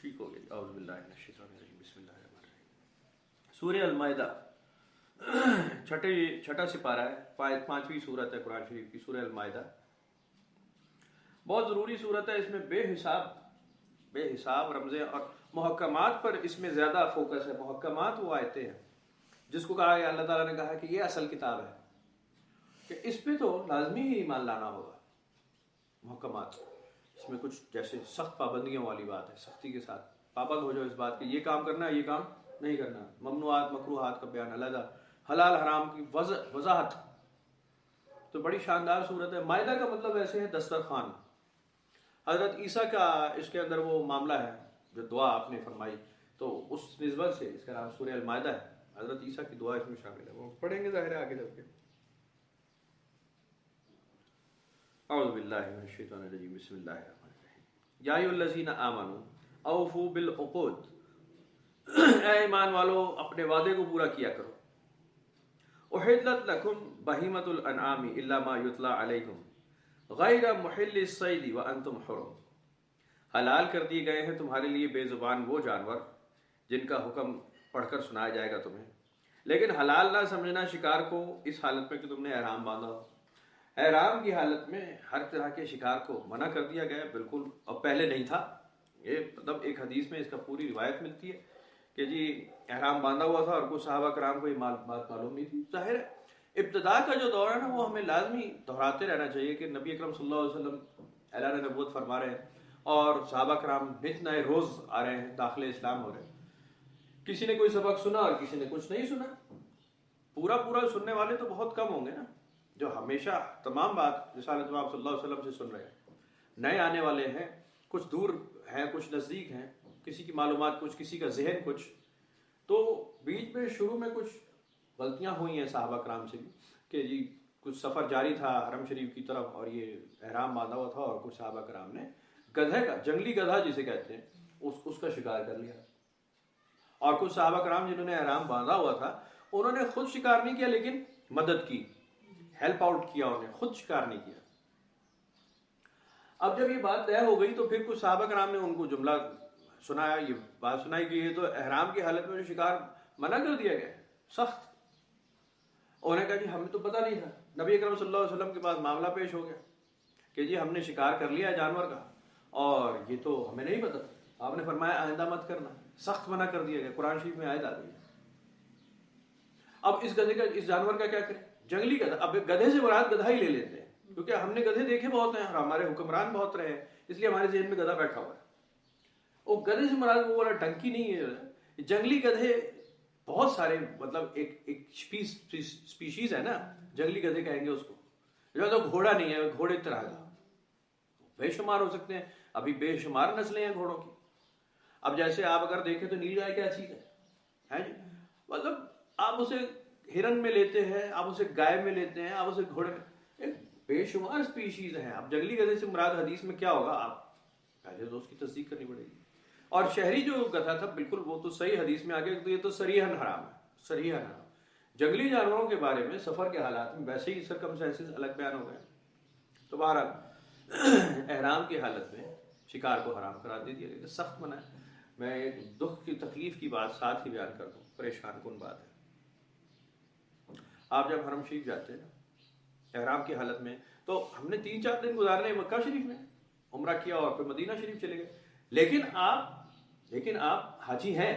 ٹھیک ہو گیا. اعوذ باللہ من الشیطان الرجیم. بسم اللہ الرحمن الرحیم. سورہ المائدہ چھٹا سپارہ ہے، 5ویں سورت ہے قرآن شریف کی. سورہ المائدہ بہت ضروری سورت ہے. اس میں بے حساب رمزیں اور محکمات پر اس میں زیادہ فوکس ہے. محکمات وہ آیتیں ہیں جس کو کہا کہ اللہ تعالیٰ نے کہا کہ یہ اصل کتاب ہے، کہ اس پہ تو لازمی ہی ایمان لانا ہوگا. محکمات اس میں کچھ جیسے سخت پابندیوں والی بات ہے، سختی کے ساتھ پابند ہو جاؤ اس بات کہ یہ کام کرنا ہے، یہ کام نہیں کرنا. ممنوعات مکروہات کا بیان علیحدہ، حلال حرام کی وضاحت. تو بڑی شاندار صورت ہے. مائدہ کا مطلب ایسے ہے دسترخوان. حضرت عیسیٰ کا اس کے اندر وہ معاملہ ہے جو دعا آپ نے فرمائی، تو اس نسبت سے اس کا نام سورہ المائدہ ہے. حضرت عیسیٰ کی دعا اس میں شامل ہے، وہ پڑھیں گے ظاہر ہے آگے چل کے. اعوذ باللہ من الشیطان الرجیم. بسم اللہ الرحمن الرحیم. یا ایھا الذین آمنوا اوفوا بالعقود. اے ایمان والو اپنے وعدے کو پورا کیا کرو. احلت لکم بہیمۃ الانعام الا ما یتلی علیکم غیر محل الصید وانتم حرم. حلال کر دیے گئے ہیں تمہارے لیے بے زبان وہ جانور جن کا حکم پڑھ کر سنایا جائے گا تمہیں، لیکن حلال نہ سمجھنا شکار کو اس حالت میں کہ تم نے احرام باندھا ہو. احرام کی حالت میں ہر طرح کے شکار کو منع کر دیا گیا بالکل. اب پہلے نہیں تھا یہ، مطلب ایک حدیث میں اس کا پوری روایت ملتی ہے کہ جی احرام باندھا ہوا تھا اور کچھ صحابہ کرام کو یہ بات معلوم نہیں تھی. ظاہر ہے ابتدا کا جو دور ہے نا وہ ہمیں لازمی دہراتے رہنا چاہیے کہ نبی اکرم صلی اللہ علیہ وسلم اعلان نبوت فرما رہے ہیں اور صحابہ کرام نت نئے روز آ رہے ہیں، داخل اسلام ہو رہے ہیں. کسی نے کوئی سبق سنا اور کسی نے کچھ نہیں سنا. پورا سننے والے تو بہت کم ہوں گے نا جو ہمیشہ تمام بات رسالت آپ صلی اللہ علیہ وسلم سے سن رہے ہیں. نئے آنے والے ہیں، کچھ دور ہیں کچھ نزدیک ہیں، کسی کی معلومات کچھ، کسی کا ذہن کچھ. تو بیچ میں شروع میں کچھ غلطیاں ہوئی ہیں صحابہ کرام سے بھی کہ جی کچھ سفر جاری تھا حرم شریف کی طرف اور یہ احرام باندھا ہوا تھا اور کچھ صحابہ کرام نے گدھے کا، جنگلی گدھا جسے کہتے ہیں، اس کا شکار کر لیا. اور کچھ صحابہ کرام جنہوں نے احرام باندھا ہوا تھا انہوں نے خود شکار نہیں کیا لیکن مدد کی، ہیلپ آؤٹ کیا، انہوں نے خود شکار نہیں کیا. اب جب یہ بات طے ہو گئی تو پھر کچھ صحابہ کرام نے ان کو جملہ سنایا، یہ بات سنائی کہ یہ تو احرام کی حالت میں جو شکار منع کر دیا گیا ہے سخت. انہوں نے کہا جی ہمیں تو پتہ نہیں تھا. نبی اکرم صلی اللہ علیہ وسلم کے پاس معاملہ پیش ہو گیا کہ جی ہم نے شکار کر لیا جانور کا اور یہ تو ہمیں نہیں پتہ تھا. آپ نے فرمایا آئندہ مت کرنا، سخت منع کر دیا گیا. قرآن شریف میں آیت آ گئی. اب اس گدھے کا، اس جانور کا کیا کریں؟ جنگلی گدھا. اب گدھے سے مراد گدھا ہی لے لیتے ہیں کیونکہ ہم نے گدھے دیکھے بہت ہیں اور ہمارے حکمران بہت رہے ہیں، اس لیے ہمارے ذہن میں گدھا بیٹھا ہوا ہے. وہ گدھے سے مراد وہ والا ڈنکی نہیں ہے. جنگلی گدھے بہت سارے، مطلب ایک سپیشیز ہے نا، جنگلی گدھے کہیں گے اس کو، جو تو گھوڑا نہیں ہے، گھوڑے طرح کا بے شمار ہو سکتے ہیں. ابھی بے شمار نسلیں ہیں گھوڑوں کی. اب جیسے آپ اگر دیکھیں تو نیل گائے کیا چیز ہے جی، مطلب آپ اسے ہرن میں لیتے ہیں، آپ اسے گائے میں لیتے ہیں، آپ اسے گھوڑے میں، ایک بے شمار سپیشیز ہیں. اب جنگلی گدھے سے مراد حدیث میں کیا ہوگا آپ پہلے تو اس کی تصدیق کرنی پڑے گی. اور شہری جو گدھا تھا بالکل وہ تو صحیح حدیث میں آگے، تو یہ تو صریحاً حرام ہے، صریحاً حرام. جنگلی جانوروں کے بارے میں سفر کے حالات میں ویسے ہی سرکمسٹنسز الگ بیان ہو گئے. تو بہرحال احرام کی حالت میں شکار کو حرام قرار دے دیا گیا، سخت منع ہے. میں ایک دکھ کی تکلیف کی بات ساتھ ہی بیان کر دوں، پریشان کن بات ہے. آپ جب حرم شریف جاتے ہیں نا احرام کی حالت میں، تو ہم نے 3-4 دن گزارنے مکہ شریف میں، عمرہ کیا اور پھر مدینہ شریف چلے گئے. لیکن آپ حاجی ہیں،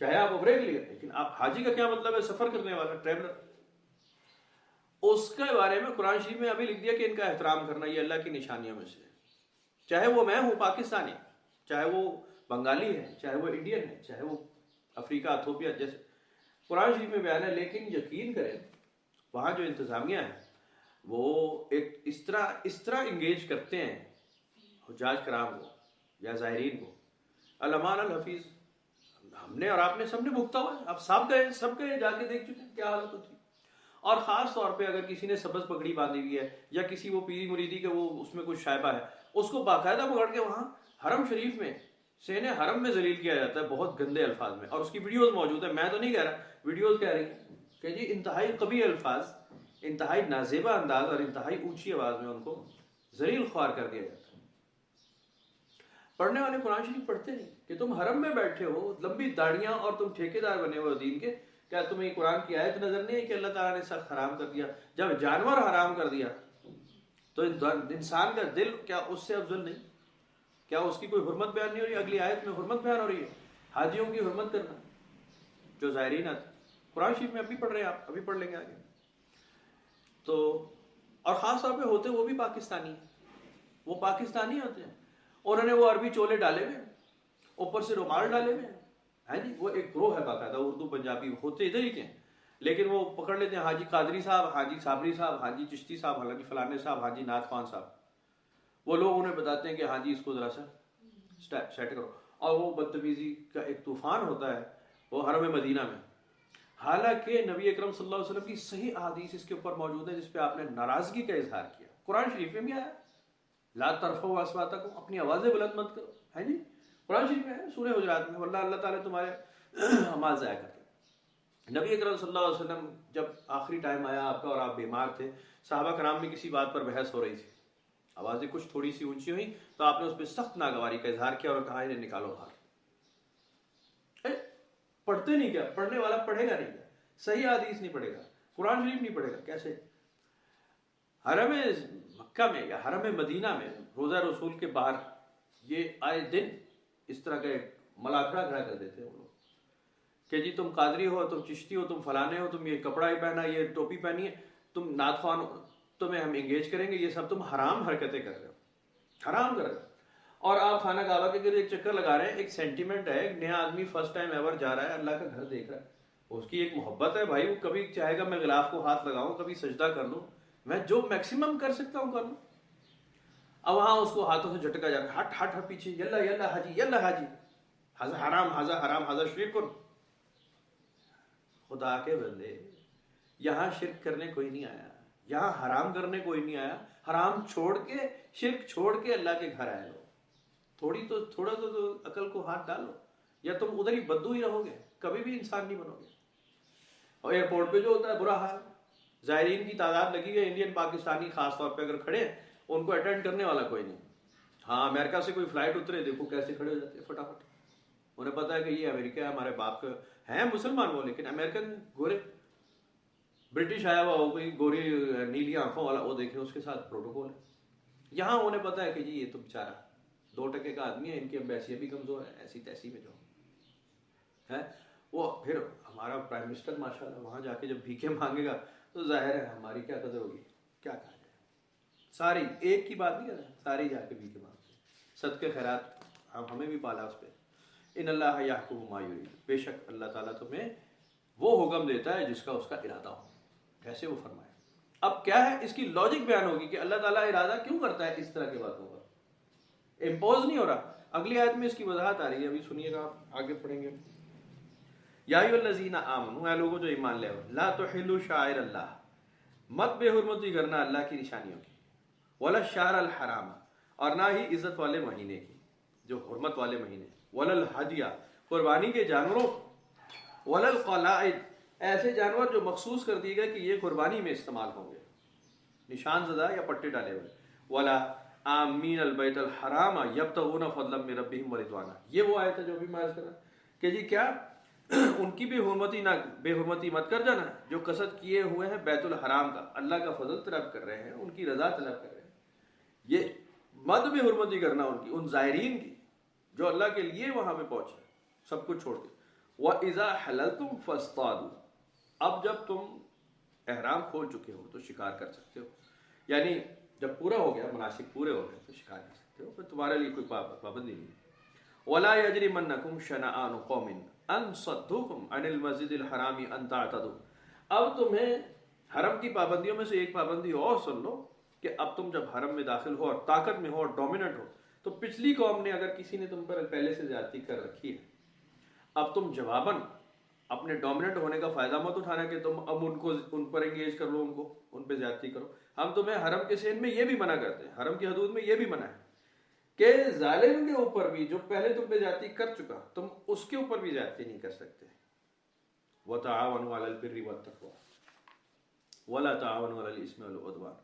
چاہے آپ عمرے کے لیے، لیکن آپ حاجی کا کیا مطلب ہے؟ سفر کرنے والا، ٹریولر. اس کے بارے میں قرآن شریف میں ابھی لکھ دیا کہ ان کا احترام کرنا یہ اللہ کی نشانیوں میں سے ہے. چاہے وہ میں ہوں پاکستانی، چاہے وہ بنگالی ہے، چاہے وہ انڈین ہے، چاہے وہ افریقہ ایتھوپیا جیسے قرآن شریف میں بیان ہے. لیکن یقین کریں وہاں جو انتظامیہ ہے وہ ایک اس طرح انگیج کرتے ہیں حجاج کرام کو یا زائرین کو. الامان الحفیظ ہم نے اور آپ نے سب نے بھگتا ہوا ہے. آپ سب گئے جا کے دیکھ چکے ہیں کیا حالت ہوتی ہے. اور خاص طور پہ اگر کسی نے سبز پگڑی باندھی ہوئی ہے یا کسی وہ پیری مریدی کے وہ اس میں کچھ شائبہ ہے، اس کو باقاعدہ پکڑ کے وہاں حرم شریف میں سین حرم میں ذلیل کیا جاتا ہے بہت گندے الفاظ میں. اور اس کی ویڈیوز موجود ہیں، میں تو نہیں کہہ رہا، ویڈیوز کہہ رہی ہیں کہ جی انتہائی قبیح الفاظ، انتہائی نازیبا انداز اور انتہائی اونچی آواز میں ان کو ذلیل خوار کر دیا جاتا ہے. پڑھنے والے قرآن شریف پڑھتے نہیں، کہ تم حرم میں بیٹھے ہو، لمبی داڑیاں، اور تم ٹھیکیدار بنے ہوئے دین کے، کیا تمہیں قرآن کی آیت نظر نہیں ہے کہ اللہ تعالیٰ نے سخت حرام کر دیا؟ جب جانور حرام کر دیا تو انسان کا دل کیا اس سے افضل نہیں؟ کیا اس کی کوئی حرمت بیان نہیں ہو رہی؟ اگلی آیت میں حرمت بیان ہو رہی ہے، حاجیوں کی حرمت کرنا، جو زائرین آتے قرآن شریف میں ابھی پڑھ رہے ہیں آپ، ابھی پڑھ لیں گے آگے. تو اور خاص طور پہ ہوتے وہ بھی پاکستانی ہیں، وہ پاکستانی ہوتے ہیں، انہوں نے وہ عربی چولے ڈالے ہوئے، اوپر سے رومال ڈالے ہوئے ہیں جی. وہ ایک گروہ ہے باقاعدہ، اردو پنجابی ہوتے ادھر ہی کے ہیں، لیکن وہ پکڑ لیتے ہیں حاجی قادری صاحب، حاجی صابری صاحب، حاجی چشتی صاحب، حاجی فلانے صاحب، حاجی نعت خوان صاحب. وہ لوگ انہیں بتاتے ہیں کہ حاجی اس کو ذرا سا سیٹ کرو، اور وہ بدتمیزی کا ایک طوفان ہوتا ہے وہ حرم مدینہ میں. حالانکہ نبی اکرم صلی اللہ علیہ وسلم کی صحیح احادیث اس کے اوپر موجود ہے جس پہ آپ نے ناراضگی کا اظہار کیا. قرآن شریف میں بھی آیا لا ترفعوا اصواتکم، اپنی آوازیں بلند مت کرو، ہے جی، قرآن شریف میں ہے سورہ حجرات میں، واللہ اللہ تعالیٰ تمہارے اعمال ضائع کرتے. نبی اکرم صلی اللہ علیہ وسلم جب آخری ٹائم آیا آپ کا اور آپ بیمار تھے، صحابہ کرام میں کسی بات پر بحث ہو رہی تھی، آوازیں کچھ تھوڑی سی اونچی ہوئی تو آپ نے اس پہ سخت ناگواری کا اظہار کیا اور کہا انہیں نکالو باہر. پڑھتے نہیں، کیا پڑھنے والا پڑھے گا نہیں، کیا صحیح حدیث نہیں پڑھے گا، قرآن شریف نہیں پڑھے گا، کیسے؟ حرم مکہ میں یا حرم مدینہ میں روزہ رسول کے باہر یہ آئے دن اس طرح کا ملاکڑا کھڑا کر دیتے ہیں وہ لوگ کہ جی تم قادری ہو، تم چشتی ہو، تم فلانے ہو، تم یہ کپڑا ہی پہنا، یہ ٹوپی پہنی ہے، تم نعت خوان ہو، تمہیں ہم انگیج کریں گے. یہ سب تم حرام حرکتیں کر رہے ہو، حرام کر رہے ہو. اور آپ خانہ کعبہ کے گرد ایک چکر لگا رہے ہیں، ایک سینٹیمنٹ ہے، ایک نیا آدمی فرسٹ ٹائم ایور جا رہا ہے، اللہ کا گھر دیکھ رہا ہے، اس کی ایک محبت ہے بھائی، وہ کبھی چاہے گا میں غلاف کو ہاتھ لگاؤں، کبھی سجدہ کر لوں، میں جو میکسیمم کر سکتا ہوں کر لوں. اب وہاں اس کو ہاتھوں سے جھٹکا جا رہا ہے، ہٹ ہٹ ہٹ پیچھے، یلا یلا حاجی، یلا حاجی، حاضر حرام، حاضر حرام، حاضر شرک کن. خدا کے بندے، یہاں شرک کرنے کوئی نہیں آیا، یہاں حرام کرنے کوئی نہیں آیا. حرام چھوڑ کے، شرک چھوڑ کے اللہ کے گھر آئے لو. تھوڑا تو عقل کو ہاتھ ڈالو، یا تم ادھر ہی بدو ہی رہو گے، کبھی بھی انسان نہیں بنو گے. اور ایئرپورٹ پہ جو ہوتا ہے برا حال، زائرین کی تعداد لگی ہے، انڈین پاکستانی خاص طور پہ اگر کھڑے ہیں ان کو اٹینڈ کرنے والا کوئی نہیں. ہاں امریکہ سے کوئی فلائٹ اترے، دیکھو کیسے کھڑے ہو جاتے ہیں فٹافٹ. انہیں پتا ہے کہ یہ امریکہ ہے، ہمارے باپ کا ہیں مسلمان وہ، لیکن امریکن گورے. برٹش آیا ہوا ہو کوئی گوری نیلی آنکھوں والا، وہ دیکھیں اس کے ساتھ پروٹوکول ہے. یہاں انہیں پتا ہے کہ جی یہ تو بیچارہ 2% کا آدمی ہے، ان کی امبیسیاں بھی کمزور ہے، ایسی تیسی میں جو ہے وہ. پھر ہمارا پرائم منسٹر ماشاءاللہ وہاں جا کے جب بھیکے مانگے گا تو ظاہر ہے ہماری کیا قدر ہوگی، کیا کہا جائے. ساری ایک کی بات نہیں کر رہے، ساری جا کے بھیکے مانگتے، صدقے خیرات ہمیں بھی پالا اس پہ. ان اللہ یحکم ما یرید، بے شک اللہ تعالیٰ تمہیں وہ حکم دیتا ہے جس کا اس کا ارادہ ہو، جیسے وہ فرمائے. اب کیا ہے اس کی لاجک بیان ہوگی کہ اللہ تعالیٰ ارادہ کیوں کرتا ہے اس طرح کی باتوں پر، امپوز نہیں ہو رہا. اگلی آیت میں اس کی وضاحت آ رہی ہے، ابھی سنیے گا، آگے پڑھیں گے. یا ایھا الذین آمنوا، اے لوگوں جو ایمان لے آؤ، لا تحلوا شعائر اللہ، مت بے حرمتی کرنا اللہ کی نشانیوں کی، ولا الشہر الحرام، اور نہ ہی عزت والے مہینے کی جو حرمت والے مہینے، ولا الہدیہ، قربانی کے جانوروں، ولا القلائد، ایسے جانور جو مخصوص کر دیے گئے کہ یہ قربانی میں استعمال ہوں گے، نشان زدہ یا پٹے ڈالے ہوئے، ولا آمین البیت الحرام یبتغون فضلا من ربہم ورضوانا. یہ وہ آیت ہے جو بھی میں عرض کر رہا کہ جی کیا ان کی بے حرمتی مت کر جانا جو قصد کیے ہوئے ہیں بیت الحرام کا، اللہ کا فضل طلب کر رہے ہیں، ان کی رضا طلب کر رہے ہیں. یہ مت بے حرمتی کرنا ان کی، ان زائرین کی جو اللہ کے لیے وہاں پہ پہنچے سب کچھ چھوڑ کے. وَإِذَا حَلَلْتُمْ فَاصْطَادُوا، اب جب تم احرام کھول چکے ہو تو شکار کر سکتے ہو، یعنی جب پورا ہو گیا، مناسک پورے ہو گئے تو شکار کر سکتے ہو، پھر تمہارے لیے کوئی پابندی نہیں. وَلَا يَجْرِمَنَّكُمْ شَنَآنُ قَوْمٍ أَن صَدُّوكُمْ عَنِ الْمَسْجِدِ الْحَرَامِ أَن تَعْتَدُوا. اب تمہیں حرم کی پابندیوں میں سے ایک پابندی اور سن لو کہ اب تم جب حرم میں داخل ہو اور طاقت میں ہو اور ڈومیننٹ ہو، تو پچھلی قوم نے اگر کسی نے تم پر پہلے سے زیادتی کر رکھی ہے، اب تم جواباً اپنے ڈومیننٹ ہونے کا فائدہ مت اٹھانا کہ تم اب ان پر انگیج کر لو، ان پہ زیادتی کرو. ہم تمہیں حرم کے سین میں یہ بھی منع کرتے ہیں، حرم کی حدود میں یہ بھی منع ہے کہ ظالم کے اوپر بھی جو پہلے تم پہ زیادتی کر چکا، تم اس کے اوپر بھی زیادتی نہیں کر سکتے. وَتَعَاوَنُوا عَلَى الْبِرِّ وَالتَّقْوَىٰ وَلَا تَعَاوَنُوا عَلَى الْإِثْمِ وَالْعُدْوَانِ،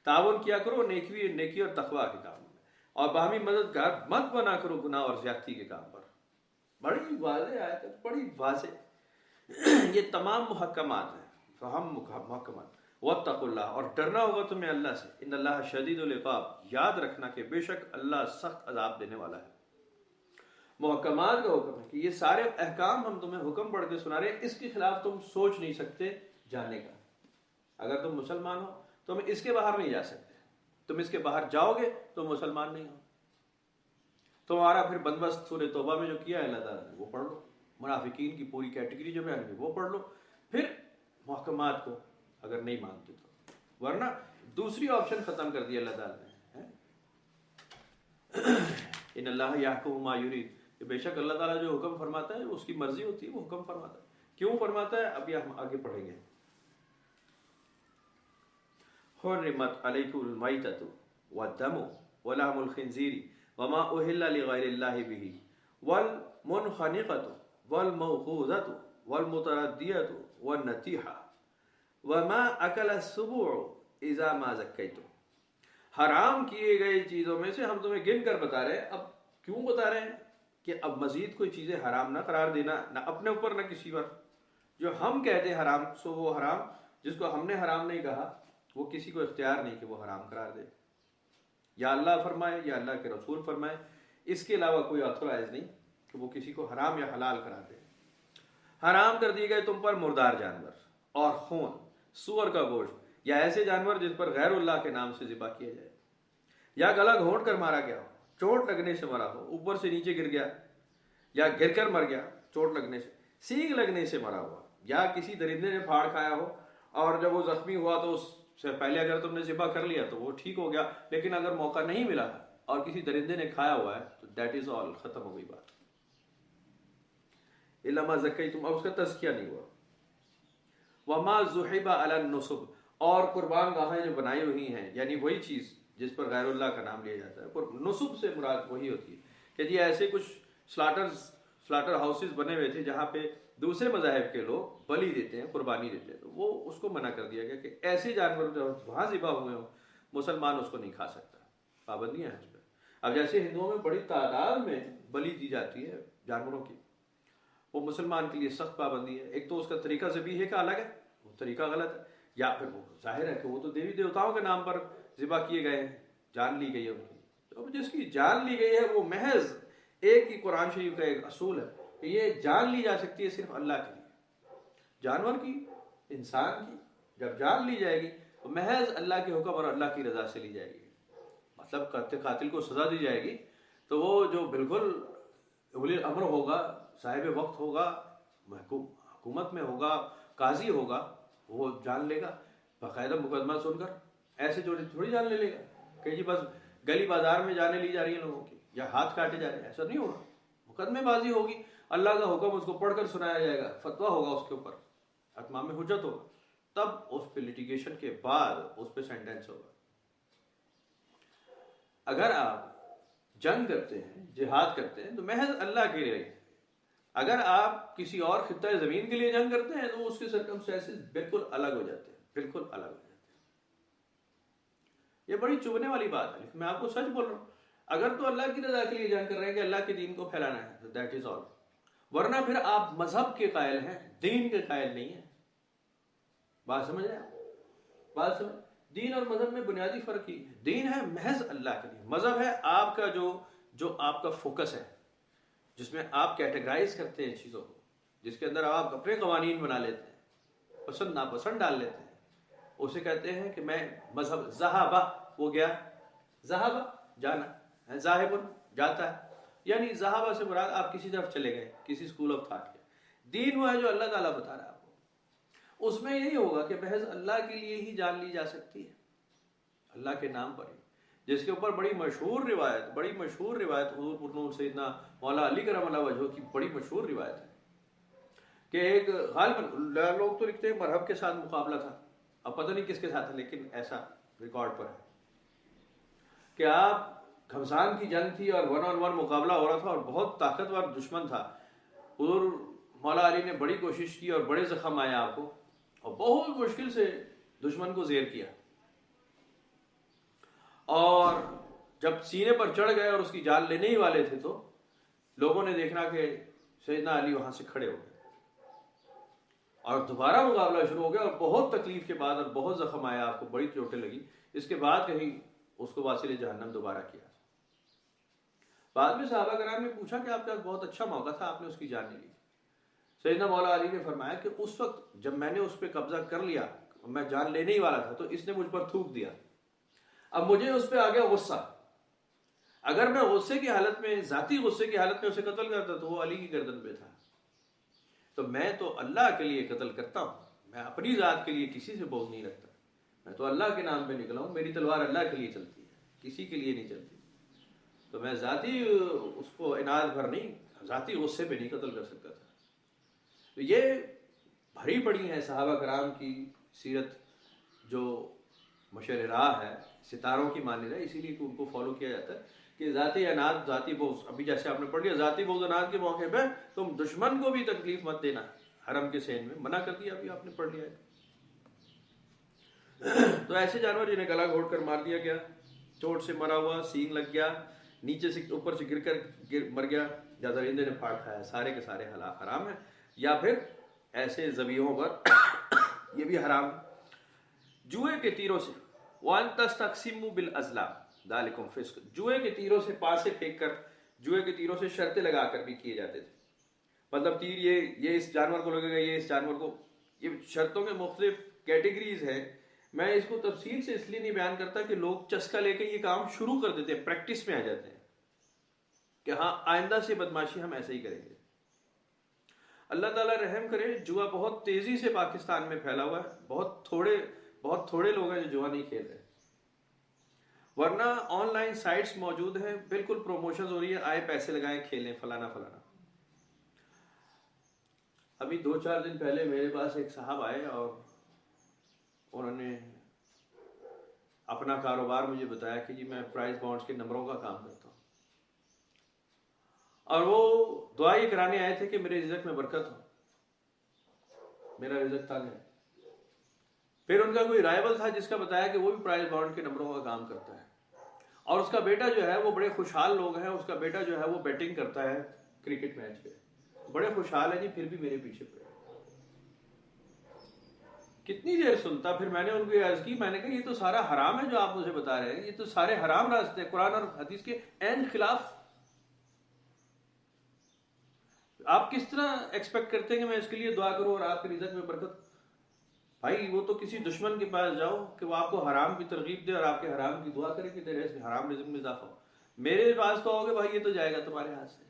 تعاون کیا کرو نیکی اور تقویٰ کے کام میں، اور باہمی مددگار مت بنا کرو گناہ اور زیادتی کے کام پر. بڑی واضح آیت ہے، بڑی واضح. یہ تمام محکمات ہیں، فہم محکمات. واتقوا اللہ، اور ڈرنا ہوگا تمہیں اللہ سے. ان اللہ شدید العقاب، یاد رکھنا کہ بے شک اللہ سخت عذاب دینے والا ہے. محکمات کا حکم ہے کہ یہ سارے احکام ہم تمہیں حکم پڑھ کے سنا رہے ہیں، اس کے خلاف تم سوچ نہیں سکتے جانے کا. اگر تم مسلمان ہو تم اس کے باہر نہیں جا سکتے. تم اس کے باہر جاؤ گے تو مسلمان نہیں ہو. تمہارا پھر بندوبست سورہ توبہ میں جو کیا ہے اللہ تعالیٰ نے وہ پڑھ لو. منافقین کی پوری کیٹیگری جو بیان کی وہ پڑھ لو. پھر محکمات کو اگر نہیں مانتے تو، ورنہ دوسری آپشن ختم کر دیا اللہ تعالیٰ نے. ان اللہ یحکم ما یرید، کہ بے شک اللہ تعالیٰ جو حکم فرماتا ہے اس کی مرضی ہوتی ہے، وہ حکم فرماتا ہے. کیوں فرماتا ہے اب یہ ہم آگے پڑھیں گے. حرمت علیکم المیتۃ والدم ولحم الخنزیر وما اہل لغیر اللہ بہ والمنخنقۃ والموقوذۃ والمتردیۃ والنطیحہ وما اکل السبع اذا ما ذکیتم. حرام کیے گئے چیزوں میں سے ہم تمہیں گن کر بتا رہے ہیں. اب کیوں بتا رہے ہیں؟ کہ اب مزید کوئی چیزیں حرام نہ قرار دینا، نہ اپنے اوپر نہ کسی پر. جو ہم کہتے ہیں حرام سو وہ حرام، جس کو ہم نے حرام نہیں کہا وہ کسی کو اختیار نہیں کہ وہ حرام قرار دے. یا اللہ فرمائے یا اللہ کے رسول فرمائے، اس کے علاوہ کوئی آتھورائز نہیں کہ وہ کسی کو حرام یا حلال قرار دے. حرام کر دیے گئے تم پر مردار جانور اور خون، سور کا گوشت یا ایسے جانور جس پر غیر اللہ کے نام سے ذبح کیا جائے، یا گلا گھونٹ کر مارا گیا ہو، چوٹ لگنے سے مرا ہو، اوپر سے نیچے گر گیا، یا گر کر مر گیا چوٹ لگنے سے، سینگ لگنے سے مرا ہوا، یا کسی درندے نے پھاڑ کھایا ہو اور جب وہ زخمی ہوا تو اس سے پہلے اگر تم نے ذبح کر لیا تو وہ ٹھیک ہو گیا، لیکن اگر موقع نہیں ملا اور کسی درندے نے کھایا ہوا ہے تو دیٹ از آل، ختم ہو گئی بات. الا زکیتم، اب اس کا تزکیہ نہیں ہوا. وما ذبح علی النصب، اور قربان گاہیں جو بنائی ہوئی ہیں، یعنی وہی چیز جس پر غیر اللہ کا نام لیا جاتا ہے. نصب سے مراد وہی ہوتی ہے کہ جی ایسے کچھ سلاٹر ہاؤسز بنے ہوئے تھے جہاں پہ دوسرے مذاہب کے لوگ بلی دیتے ہیں، قربانی دیتے ہیں، تو وہ اس کو منع کر دیا گیا کہ ایسے جانور جو وہاں ذبح ہوئے ہوں مسلمان اس کو نہیں کھا سکتا. پابندیاں ہیں اس پہ. اب جیسے ہندوؤں میں بڑی تعداد میں بلی دی جاتی ہے جانوروں کی، وہ مسلمان کے لیے سخت پابندی ہے. ایک تو اس کا طریقہ ذبیحے کا الگ ہے، وہ طریقہ غلط ہے، یا پھر وہ ظاہر ہے کہ وہ تو دیوی دیوتاؤں کے نام پر ذبح کیے گئے ہیں، جان لی گئی ہے ان کی. تو جس کی جان لی گئی ہے وہ محض ایک ہی قرآن شریف کا ایک اصول ہے کہ یہ جان لی جا سکتی ہے صرف اللہ کے لیے. جانور کی، انسان کی جب جان لی جائے گی تو محض اللہ کے حکم اور اللہ کی رضا سے لی جائے گی. مطلب قاتل کو سزا دی جائے گی تو وہ جو بالکل اولی الامر ہوگا، صاحب وقت ہوگا، حکومت میں ہوگا، قاضی ہوگا، وہ جان لے گا باقاعدہ مقدمہ سن کر. ایسے جو تھوڑی جان لے لے گا کہ جی بس گلی بازار میں جانے لی جا رہی ہیں لوگوں کی یا ہاتھ کاٹے جا رہے ہیں، ایسا نہیں ہوگا. مقدمے بازی ہوگی، اللہ کا حکم اس کو پڑھ کر سنایا جائے گا، فتویٰ ہوگا اس کے اوپر، اتمام حجت ہوگا، تب اس پہ لٹیگیشن کے بعد اس پہ سینٹینس ہوگا. اگر آپ جنگ کرتے ہیں، جہاد کرتے ہیں تو محض اللہ کے لیے. اگر آپ کسی اور خطہ زمین کے لیے جنگ کرتے ہیں تو اس کے سرکمسٹینسز بالکل الگ ہو جاتے ہیں، بالکل الگ ہو جاتے ہیں. یہ بڑی چبھنے والی بات ہے لیکن میں آپ کو سچ بول رہا ہوں. اگر تو اللہ کی رضا کے لیے جنگ کر رہے ہیں کہ اللہ کے دین کو پھیلانا ہے تو دیٹ از آل، ورنہ پھر آپ مذہب کے قائل ہیں، دین کے قائل نہیں ہیں. بات سمجھ رہے ہیں؟ بات سمجھ. دین اور مذہب میں بنیادی فرق ہی ہے. دین ہے محض اللہ کے لیے، مذہب ہے آپ کا جو آپ کا فوکس ہے، جس میں آپ کیٹیگرائز کرتے ہیں چیزوں کو، جس کے اندر آپ اپنے قوانین بنا لیتے ہیں، پسند ناپسند ڈال لیتے ہیں. اسے کہتے ہیں کہ میں مذہب. ذہابہ وہ گیا، ذہابہ جانا، ذاہب جاتا ہے، یعنی ذہابہ سے مراد آپ کسی طرف چلے گئے، کسی اسکول آف تھاٹ کے. دین وہ ہے جو اللہ تعالیٰ بتا رہا ہے آپ کو. اس میں یہی ہوگا کہ محض اللہ کے لیے ہی جان لی جا سکتی ہے، اللہ کے نام پر ہی. جس کے اوپر بڑی مشہور روایت حضور پرنور سیدنا مولا علی کرم اللہ وجہہ کی بڑی مشہور روایت ہے کہ ایک غالباً لوگ تو لکھتے ہیں مرہب کے ساتھ مقابلہ تھا، اب پتہ نہیں کس کے ساتھ ہے، لیکن ایسا ریکارڈ پر ہے کہ آپ گھمسان کی جنگ تھی اور 1 on 1 مقابلہ ہو رہا تھا اور بہت طاقتور دشمن تھا. حضور مولا علی نے بڑی کوشش کی اور بڑے زخم آئے آپ کو، اور بہت مشکل سے دشمن کو زیر کیا. اور جب سینے پر چڑھ گئے اور اس کی جان لینے ہی والے تھے تو لوگوں نے دیکھا کہ سیدنا علی وہاں سے کھڑے ہو گئے اور دوبارہ مقابلہ شروع ہو گیا، اور بہت تکلیف کے بعد اور بہت زخم آیا، آپ کو بڑی چوٹیں لگی، اس کے بعد کہیں اس کو واصل جہنم دوبارہ کیا۔ بعد میں صحابہ کرام نے پوچھا کہ آپ کا بہت اچھا موقع تھا، آپ نے اس کی جان نہیں لی۔ سیدنا مولا علی نے فرمایا کہ اس وقت جب میں نے اس پہ قبضہ کر لیا، میں جان لینے ہی والا تھا، تو اس نے مجھ پر تھوک دیا، اب مجھے اس پہ آ گیا غصہ۔ اگر میں غصے کی حالت میں، ذاتی غصے کی حالت میں اسے قتل کرتا تو وہ علی کی گردن پہ تھا، تو میں تو اللہ کے لیے قتل کرتا ہوں، میں اپنی ذات کے لیے کسی سے بغض نہیں رکھتا، میں تو اللہ کے نام پہ نکلا ہوں، میری تلوار اللہ کے لیے چلتی ہے، کسی کے لیے نہیں چلتی، تو میں ذاتی اس کو عناد بھر نہیں، ذاتی غصے پہ نہیں قتل کر سکتا تھا۔ تو یہ بھری پڑی ہے صحابہ کرام کی سیرت، جو مشر راہ ہے، ستاروں کی مانند ہے، اسی لیے کہ ان کو فالو کیا جاتا ہے کہ ذاتی عناد، ذاتی بغض، ابھی جیسے آپ نے پڑھ لیا ذاتی بغض عناد کے موقع پہ تم دشمن کو بھی تکلیف مت دینا، حرم کے سین میں منع کر دیا، ابھی آپ نے پڑھ لیا ہے۔ تو ایسے جانور جنہیں گلا گھونٹ کر مار دیا گیا، چوٹ سے مرا ہوا، سینگ لگ گیا، نیچے سے اوپر سے گر کر مر گیا، یا درندے نے پھاڑ کھایا، سارے کے سارے حرام ہیں، یا پھر ایسے ذبیحوں پر یہ بھی حرام ہے۔ جوئے کے تیروں سے وَأَن تَسْتَقْسِمُوا بِالْأَزْلَامِ ذَلِكُمْ فِسْقٌ، جوئے کے تیروں سے پاسے پھینک کر، جوئے کے تیروں سے شرطیں لگا کر بھی کیے جاتے تھے، مطلب تیر یہ اس جانور کو لگے گا، یہ اس جانور کو، یہ شرطوں کے مختلف کیٹیگریز ہیں۔ میں اس کو تفصیل سے اس لیے نہیں بیان کرتا کہ لوگ چسکا لے کے یہ کام شروع کر دیتے ہیں، پریکٹس میں آ جاتے ہیں کہ ہاں آئندہ سے بدماشی ہم ایسے ہی کریں گے۔ اللہ تعالیٰ رحم کرے، جوا بہت تیزی سے پاکستان میں پھیلا ہوا ہے، بہت تھوڑے لوگ ہیں جو جوا نہیں کھیل رہے، ورنہ آن لائن سائٹس موجود ہیں، بالکل پروموشنز ہو رہی ہے، آئے پیسے لگائیں کھیلیں فلانا فلانا۔ ابھی 2-4 دن پہلے میرے پاس ایک صاحب آئے اور انہوں نے اپنا کاروبار مجھے بتایا کہ جی میں پرائز بانڈز کے نمبروں کا کام کرتا ہوں، اور وہ دعا یہ کرانے آئے تھے کہ میرے رزق میں برکت ہو، میرا رزق تنگ ہے۔ پھر ان کا کوئی رائیول تھا جس کا بتایا کہ وہ بھی پرائز بانڈ کے نمبروں کا کام کرتا ہے، اور اس کا بیٹا جو ہے وہ بڑے خوشحال لوگ ہیں، اس کا بیٹا جو ہے وہ بیٹنگ کرتا ہے کرکٹ میچ پہ، بڑے خوشحال ہے جی، پھر بھی میرے پیچھے پڑے۔ کتنی دیر سنتا، پھر میں نے ان کو عرض کی، میں نے کہا یہ تو سارا حرام ہے جو آپ مجھے بتا رہے ہیں، یہ تو سارے حرام راستے، قرآن اور حدیث کے عین خلاف۔ آپ کس طرح ایکسپیکٹ کرتے ہیں کہ میں اس کے لیے دعا کروں اور آپ کے رزق میں برکت؟ بھائی وہ تو کسی دشمن کے پاس جاؤ کہ وہ آپ کو حرام کی ترغیب دے اور آپ کے حرام کی دعا کرے کہ تیرے حرام رزق میں اضافہ ہو۔ میرے پاس تو ہوگے بھائی یہ تو جائے گا تمہارے ہاتھ سے۔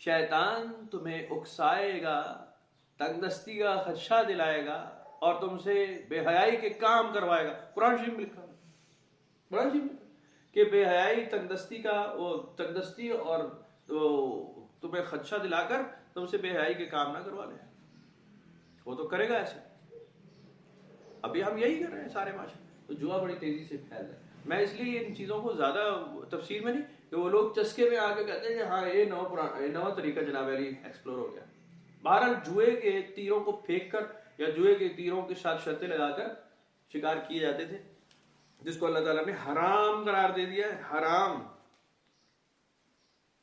شیطان تمہیں اکسائے گا، تنگ دستی کا خدشہ دلائے گا اور تم سے بے حیائی کے کام کروائے گا۔ قرآن شریف میں لکھا ہے، قرآن شریف میں کہ بے حیائی، تنگ دستی اور تمہیں خدشہ دلا کر تم سے بے حیائی کے کام نہ کروا لے، وہ تو کرے گا ایسے۔ ابھی ہم یہی کر رہے ہیں سارے معاشرے، تو جوا بڑی تیزی سے پھیل رہا ہے۔ میں اس لیے ان چیزوں کو زیادہ تفصیل میں نہیں کہ وہ لوگ چسکے میں آ کے کہتے ہیں کہ ہاں یہ نوا طریقہ جناب علی ایکسپلور ہو گیا۔ بہرحال جوئے کے تیروں کو پھینک کر یا جوئے کے تیروں کے ساتھ شرطیں لگا کر شکار کیے جاتے تھے، جس کو اللہ تعالیٰ نے حرام قرار دے دیا ہے، حرام۔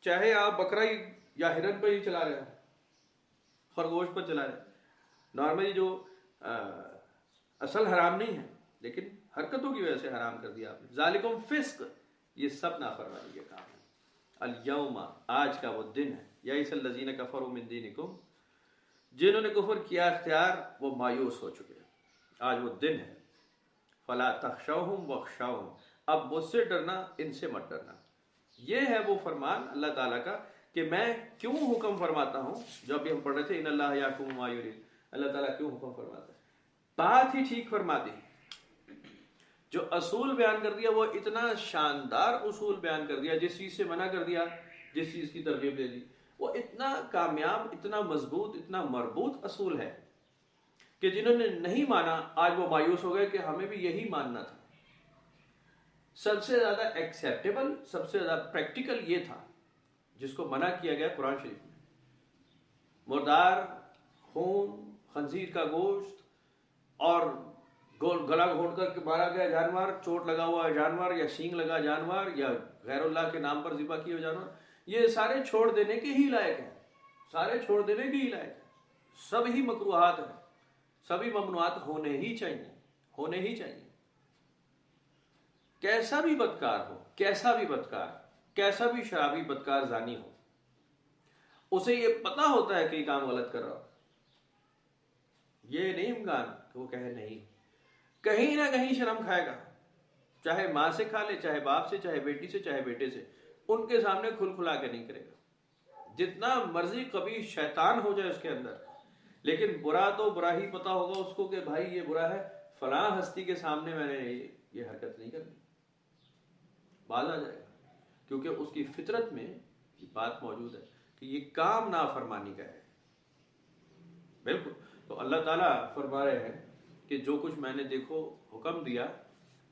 چاہے آپ بکرا ہی یا ہرن پہ ہی چلا رہے ہیں، خرگوش پر چلا رہے ہیں، نارملی جو اصل حرام نہیں ہے لیکن حرکتوں کی وجہ سے حرام کر دیا آپ نے۔ ذالکم فسق، یہ سب نافرمانی کے کام ہے۔ الیوم، آج کا وہ دن ہے، یئس الذین کفروا من دینکم، جنہوں نے کفر کیا اختیار وہ مایوس ہو چکے ہیں، آج وہ دن ہے۔ فلا تخشوہم واخشوہم، اب مجھ سے ڈرنا، ان سے مت ڈرنا۔ یہ ہے وہ فرمان اللہ تعالیٰ کا کہ میں کیوں حکم فرماتا ہوں، جو ابھی ہم پڑھ رہے تھے ان اللہ یحکم ما یرید، اللہ تعالیٰ کیوں حکم فرماتا ہے۔ بات ہی ٹھیک فرما دی، جو اصول بیان کر دیا وہ اتنا شاندار اصول بیان کر دیا، جس چیز سے منع کر دیا، جس چیز کی ترغیب دے دی، وہ اتنا کامیاب، اتنا مضبوط، اتنا مربوط اصول ہے کہ جنہوں نے نہیں مانا آج وہ مایوس ہو گئے کہ ہمیں بھی یہی ماننا تھا۔ سب سے زیادہ ایکسیپٹیبل، سب سے زیادہ پریکٹیکل یہ تھا جس کو منع کیا گیا قرآن شریف میں۔ مردار، خون، خنزیر کا گوشت اور گلا گھونٹ کر کے مارا گیا جانور، چوٹ لگا ہوا جانور، یا سینگ لگا جانور، یا غیر اللہ کے نام پر ذبح کیے ہوئے جانور، یہ سارے چھوڑ دینے کے ہی لائق ہیں، سارے چھوڑ دینے کے ہی لائق ہیں، سب ہی مکروہات ہیں، سبھی ممنوعات ہونے ہی چاہیے، ہونے ہی چاہیے۔ کیسا بھی بدکار ہو، کیسا بھی بدکار، کیسا بھی شرابی بدکار زانی ہو، اسے یہ پتا ہوتا ہے کہ یہ کام غلط کر رہا ہو، یہ نہیں امکان کہ وہ کہے نہیں، کہیں نہ کہیں شرم کھائے گا، چاہے ماں سے کھا لے، چاہے باپ سے، چاہے بیٹی سے، چاہے بیٹے سے، ان کے سامنے کھل کھلا کے نہیں کرے گا، جتنا مرضی کبھی شیطان ہو جائے اس کے اندر، لیکن برا تو برا ہی پتا ہوگا اس کو کہ بھائی یہ برا ہے، فلاں ہستی کے سامنے میں نے یہ حرکت نہیں کرنی، باز آ جائے گا، کیونکہ اس کی فطرت میں یہ بات موجود ہے کہ یہ کام نافرمانی کا ہے۔ بالکل، تو اللہ تعالیٰ فرما رہے ہیں کہ جو کچھ میں نے دیکھو حکم دیا،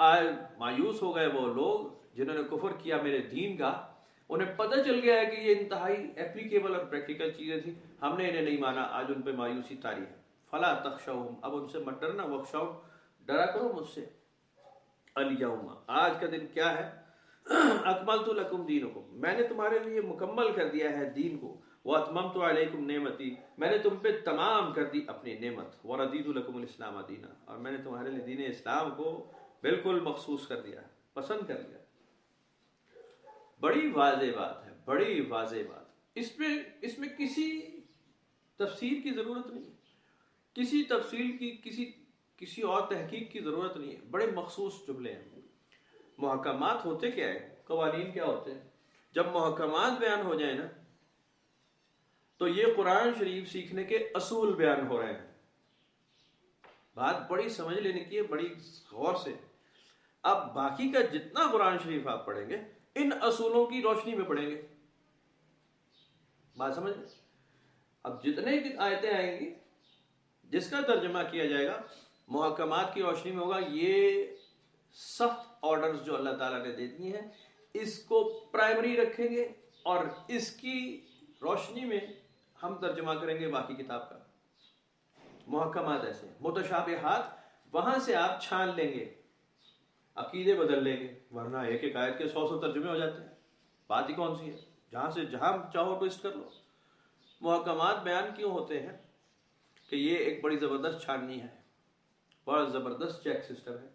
آج مایوس ہو گئے وہ لوگ جنہوں نے کفر کیا میرے دین کا، انہیں پتہ چل گیا ہے کہ یہ انتہائی ایپلیکیبل اور پریکٹیکل چیزیں تھیں، ہم نے انہیں نہیں مانا، آج ان پہ مایوسی طاری ہے۔ فلا تخشوہم، اب ان سے مت ڈرنا، واخشون، ڈرا کرو مجھ سے، الیوم، آج کا دن کیا ہے، اکملت لکم دینکم، میں نے تمہارے لیے مکمل کر دیا ہے دین کو، واتممت علیکم نعمتی، میں نے تم پہ تمام کر دی اپنی نعمت، ورضیت لکم الاسلام دینا، اور میں نے تمہارے لیے دین اسلام کو بالکل مخصوص کر دیا، پسند کر لیا۔ بڑی واضح بات ہے، بڑی واضح بات، اس میں کسی تفسیر کی ضرورت نہیں ہے، کسی تفصیل کی، کسی اور تحقیق کی ضرورت نہیں ہے، بڑے مخصوص جملے ہیں۔ محکمات ہوتے کیا ہے، قوانین کیا ہوتے ہیں، جب محکمات بیان ہو جائیں نا تو یہ قرآن شریف سیکھنے کے اصول بیان ہو رہے ہیں۔ بات بڑی سمجھ لینے کی ہے، بڑی غور سے۔ اب باقی کا جتنا قرآن شریف آپ پڑھیں گے ان اصولوں کی روشنی میں پڑھیں گے، بات سمجھ لیں۔ اب جتنے آیتیں آئیں گی جس کا ترجمہ کیا جائے گا محکمات کی روشنی میں ہوگا، یہ سخت آرڈرز جو اللہ تعالیٰ نے دے دیے ہیں اس کو پرائمری رکھیں گے، اور اس کی روشنی میں ہم ترجمہ کریں گے باقی کتاب کا۔ محکمات ایسے ہیں، متشابہات وہاں سے آپ چھان لیں گے، عقیدے بدل لیں گے، ورنہ ایک ایک آیت کے 100 ترجمے ہو جاتے ہیں، بات ہی کون سی ہے، جہاں سے جہاں چاہو ٹویسٹ کر لو۔ محکمات بیان کیوں ہوتے ہیں کہ یہ ایک بڑی زبردست چھاننی ہے، بڑا زبردست چیک سسٹم ہے،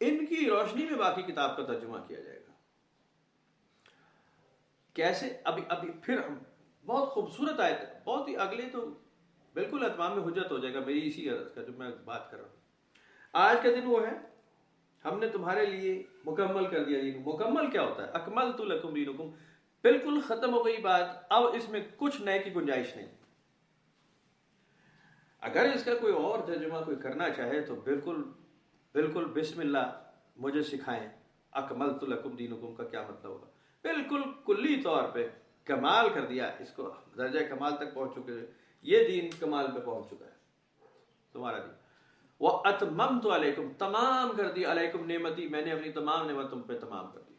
ان کی روشنی میں باقی کتاب کا ترجمہ کیا جائے گا۔ کیسے؟ ابھی پھر ہم بہت خوبصورت آیت ہے، بہت ہی اگلے تو بالکل اتمام میں حجت ہو جائے گا میری اسی عرض کا جو میں بات کر رہا ہوں۔ آج کا دن وہ ہے، ہم نے تمہارے لیے مکمل کر دیا دین۔ مکمل کیا ہوتا ہے؟ اکملت لکم دینکم، بالکل ختم ہو گئی بات، اب اس میں کچھ نئے کی گنجائش نہیں۔ اگر اس کا کوئی اور ترجمہ کوئی کرنا چاہے تو بالکل بسم اللہ مجھے سکھائیں، اکملت لکم دینکم کا کیا مطلب ہوگا، بالکل کلی طور پہ کمال کر دیا، اس کو درجہ کمال تک پہنچ چکے، یہ دین کمال پہ پہنچ چکا ہے تمہارا دین۔ وَأَتْمَمْتُ عَلَيْكُمْ، تمام کر دی، علیکم نعمتی، میں نے اپنی تمام نعمت تم پہ تمام کر دی۔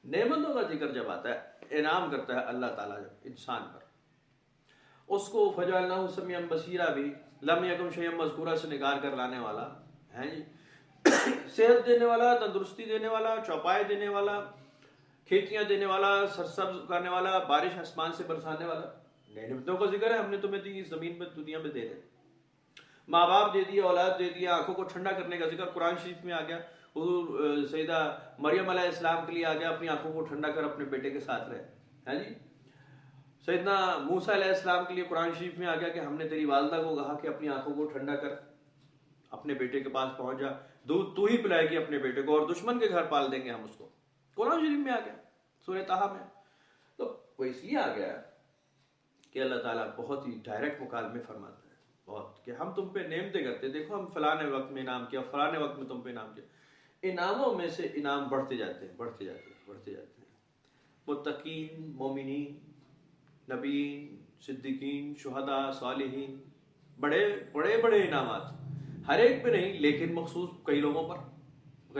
نعمتوں کا ذکر جب آتا ہے، انعام کرتا ہے اللہ تعالیٰ جب انسان پر، اس کو فجعلناہ سمیعا بصیرا بھی لم یکن شیئا مذکورا سے نکال کر لانے والا ہے جی، صحت دینے والا، تندرستی دینے والا، چوپائے دینے والا، کھیتیاں دینے والا، سرسبز کرنے والا، بارش آسمان سے برسانے والا، نعمتوں کا ذکر ہے، ہم نے تمہیں دی اس زمین پہ، دنیا میں دے دے، ماں باپ دے دیا، اولاد دے دیا، آنکھوں کو ٹھنڈا کرنے کا ذکر قرآن شریف میں آ گیا، حضور سیدہ مریم علیہ السلام کے لیے آ گیا، اپنی آنکھوں کو ٹھنڈا کر اپنے بیٹے کے ساتھ رہے، ہے جی۔ سیدنا موسیٰ علیہ السلام کے لیے قرآن شریف میں آ گیا کہ ہم نے تیری والدہ کو کہا کہ اپنی آنکھوں کو ٹھنڈا کر اپنے بیٹے کے پاس پہنچ جا، دودھ تو ہی پلائے گی اپنے بیٹے کو، اور دشمن کے گھر پال دیں گے ہم اس کو، قرآن شریف میں آ گیا، سورہ طٰہٰ میں۔ تو وہ اس لیے آ گیا کہ اللہ تعالیٰ بہت ہی ڈائریکٹ مکالمے فرماتا ہے، بہت، کہ ہم تم پہ نعمتیں کرتے، دیکھو ہم فلانے وقت میں انعام کیا، فلانے وقت میں تم پہ انعام کیا، انعاموں میں سے انعام بڑھتے جاتے ہیں، بڑھتے جاتے ہیں، بڑھتے جاتے ہیں۔ متقین، مومنین، نبیین، صدیقین، شہداء، صالحین، بڑے بڑے انعامات، ہر ایک پہ نہیں لیکن مخصوص کئی لوگوں پر،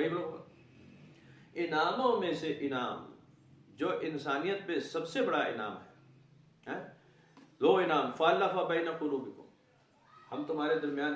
انعاموں میں سے انعام جو انسانیت پہ سب سے بڑا انعام ہے، دو انعام، فَأَلَّفَ بَيْنَ قُلُوبِكُمْ، ہم تمہارے درمیان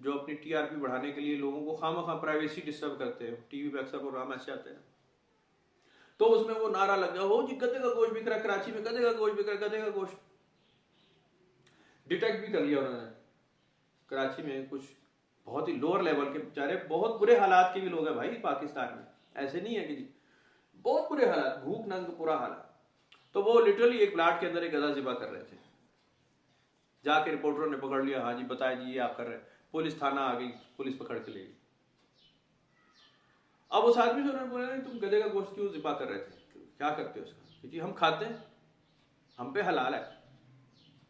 جو اپنی ٹی آر پی بڑھانے کے لیے لوگوں کو خواہ پرائیویسی ڈسٹرب کرتے ہیں. ٹی وی پہ اکثر پروگرام ایسے آتے ہیں. تو اس میں وہ نعرہ لگ گیا ہو جی گدے کا گوشت بک رہا ہے کراچی میں, گدے کا گوشت بک رہا ہے, گدے کا گوشت. ڈیٹیکٹ بھی کر لیا انہوں نے کراچی میں کچھ بہت ہی لوور لیول کے بیچارے, بہت برے حالات کے بھی لوگ ہیں بھائی پاکستان میں. ایسے نہیں ہے کہ جی بہت برے حالات, بھوک ننگ پورا حالات. تو وہ لٹرلی ایک پلاٹ کے اندر ایک گدھا ذبح کر رہے تھے. جا کے رپورٹروں نے پکڑ لیا, ہاں جی بتایا جی یہ آپ کر رہے ہیں. پولیس تھانہ آ گئی, پولیس پکڑ کے لے گئی. اب اس آدمی سے انہوں نے بولا تم گدھے کا گوشت کیوں ذبح کر رہے تھے, کیا کرتے ہو اس کا؟ جی ہم کھاتے ہیں, ہم پہ حلال ہے.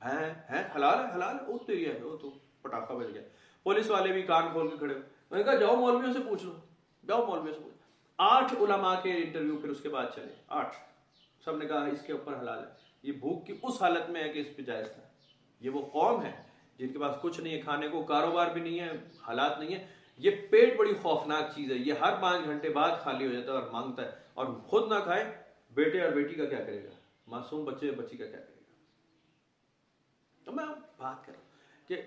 ہیں حلال ہے, حلال ہے, وہ تو یہ ہے, وہ تو پٹاخہ بج گیا. پولیس والے بھی کان کھول کے کھڑے ہوئے. میں نے کہا جاؤ مولویوں سے پوچھ لو, جاؤ مولویوں سے پوچھ. 8 علماء کے انٹرویو پھر اس کے بعد چلے, 8 سب نے کہا اس کے اوپر حلال ہے. یہ بھوک کی اس حالت میں ہے کہ اس پہ جائز تھا. یہ وہ قوم ہے جن کے پاس کچھ نہیں ہے کھانے کو, کاروبار بھی نہیں ہے, حالات نہیں ہے. یہ پیٹ بڑی خوفناک چیز ہے, یہ ہر 5 گھنٹے بعد خالی ہو جاتا ہے اور مانگتا ہے, اور خود نہ کھائے بیٹے اور بیٹی کا کیا کرے گا, معصوم بچے بچی کا کیا کرے گا. تو میں بات کر رہا ہوں کہ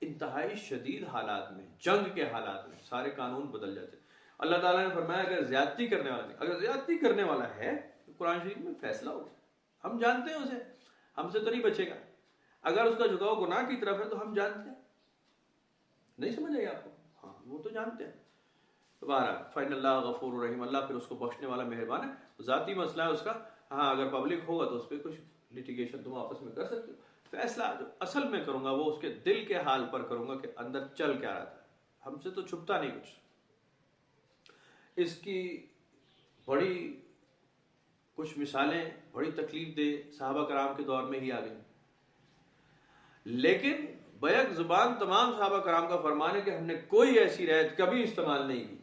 انتہائی شدید حالات میں, جنگ کے حالات میں سارے قانون بدل جاتے ہیں. اللہ تعالیٰ نے فرمایا اگر زیادتی کرنے والا نہیں, اگر زیادتی کرنے والا ہے تو قرآن شریف میں فیصلہ ہوگا. ہم جانتے ہیں اسے, ہم سے تو نہیں بچے گا. اگر اس کا جھکاؤ گناہ کی طرف ہے تو ہم جانتے ہیں, نہیں سمجھ آئی آپ کو؟ ہاں وہ تو جانتے ہیں. بہرحال فإن اللہ غفور رحیم, اللہ پھر اس کو بخشنے والا مہربان ہے. ذاتی مسئلہ ہے اس کا, ہاں اگر پبلک ہوگا تو اس پہ کچھ لٹیگیشن تم آپس میں کر سکتے ہو. فیصلہ جو اصل میں کروں گا وہ اس کے دل کے حال پر کروں گا کہ اندر چل کیا رہا تھا. ہم سے تو چھپتا نہیں کچھ. اس کی بڑی کچھ مثالیں بڑی تکلیف دہ صحابہ کرام کے دور میں ہی آ گئی, لیکن بیک زبان تمام صحابہ کرام کا فرمان ہے کہ ہم نے کوئی ایسی رعایت کبھی استعمال نہیں کی.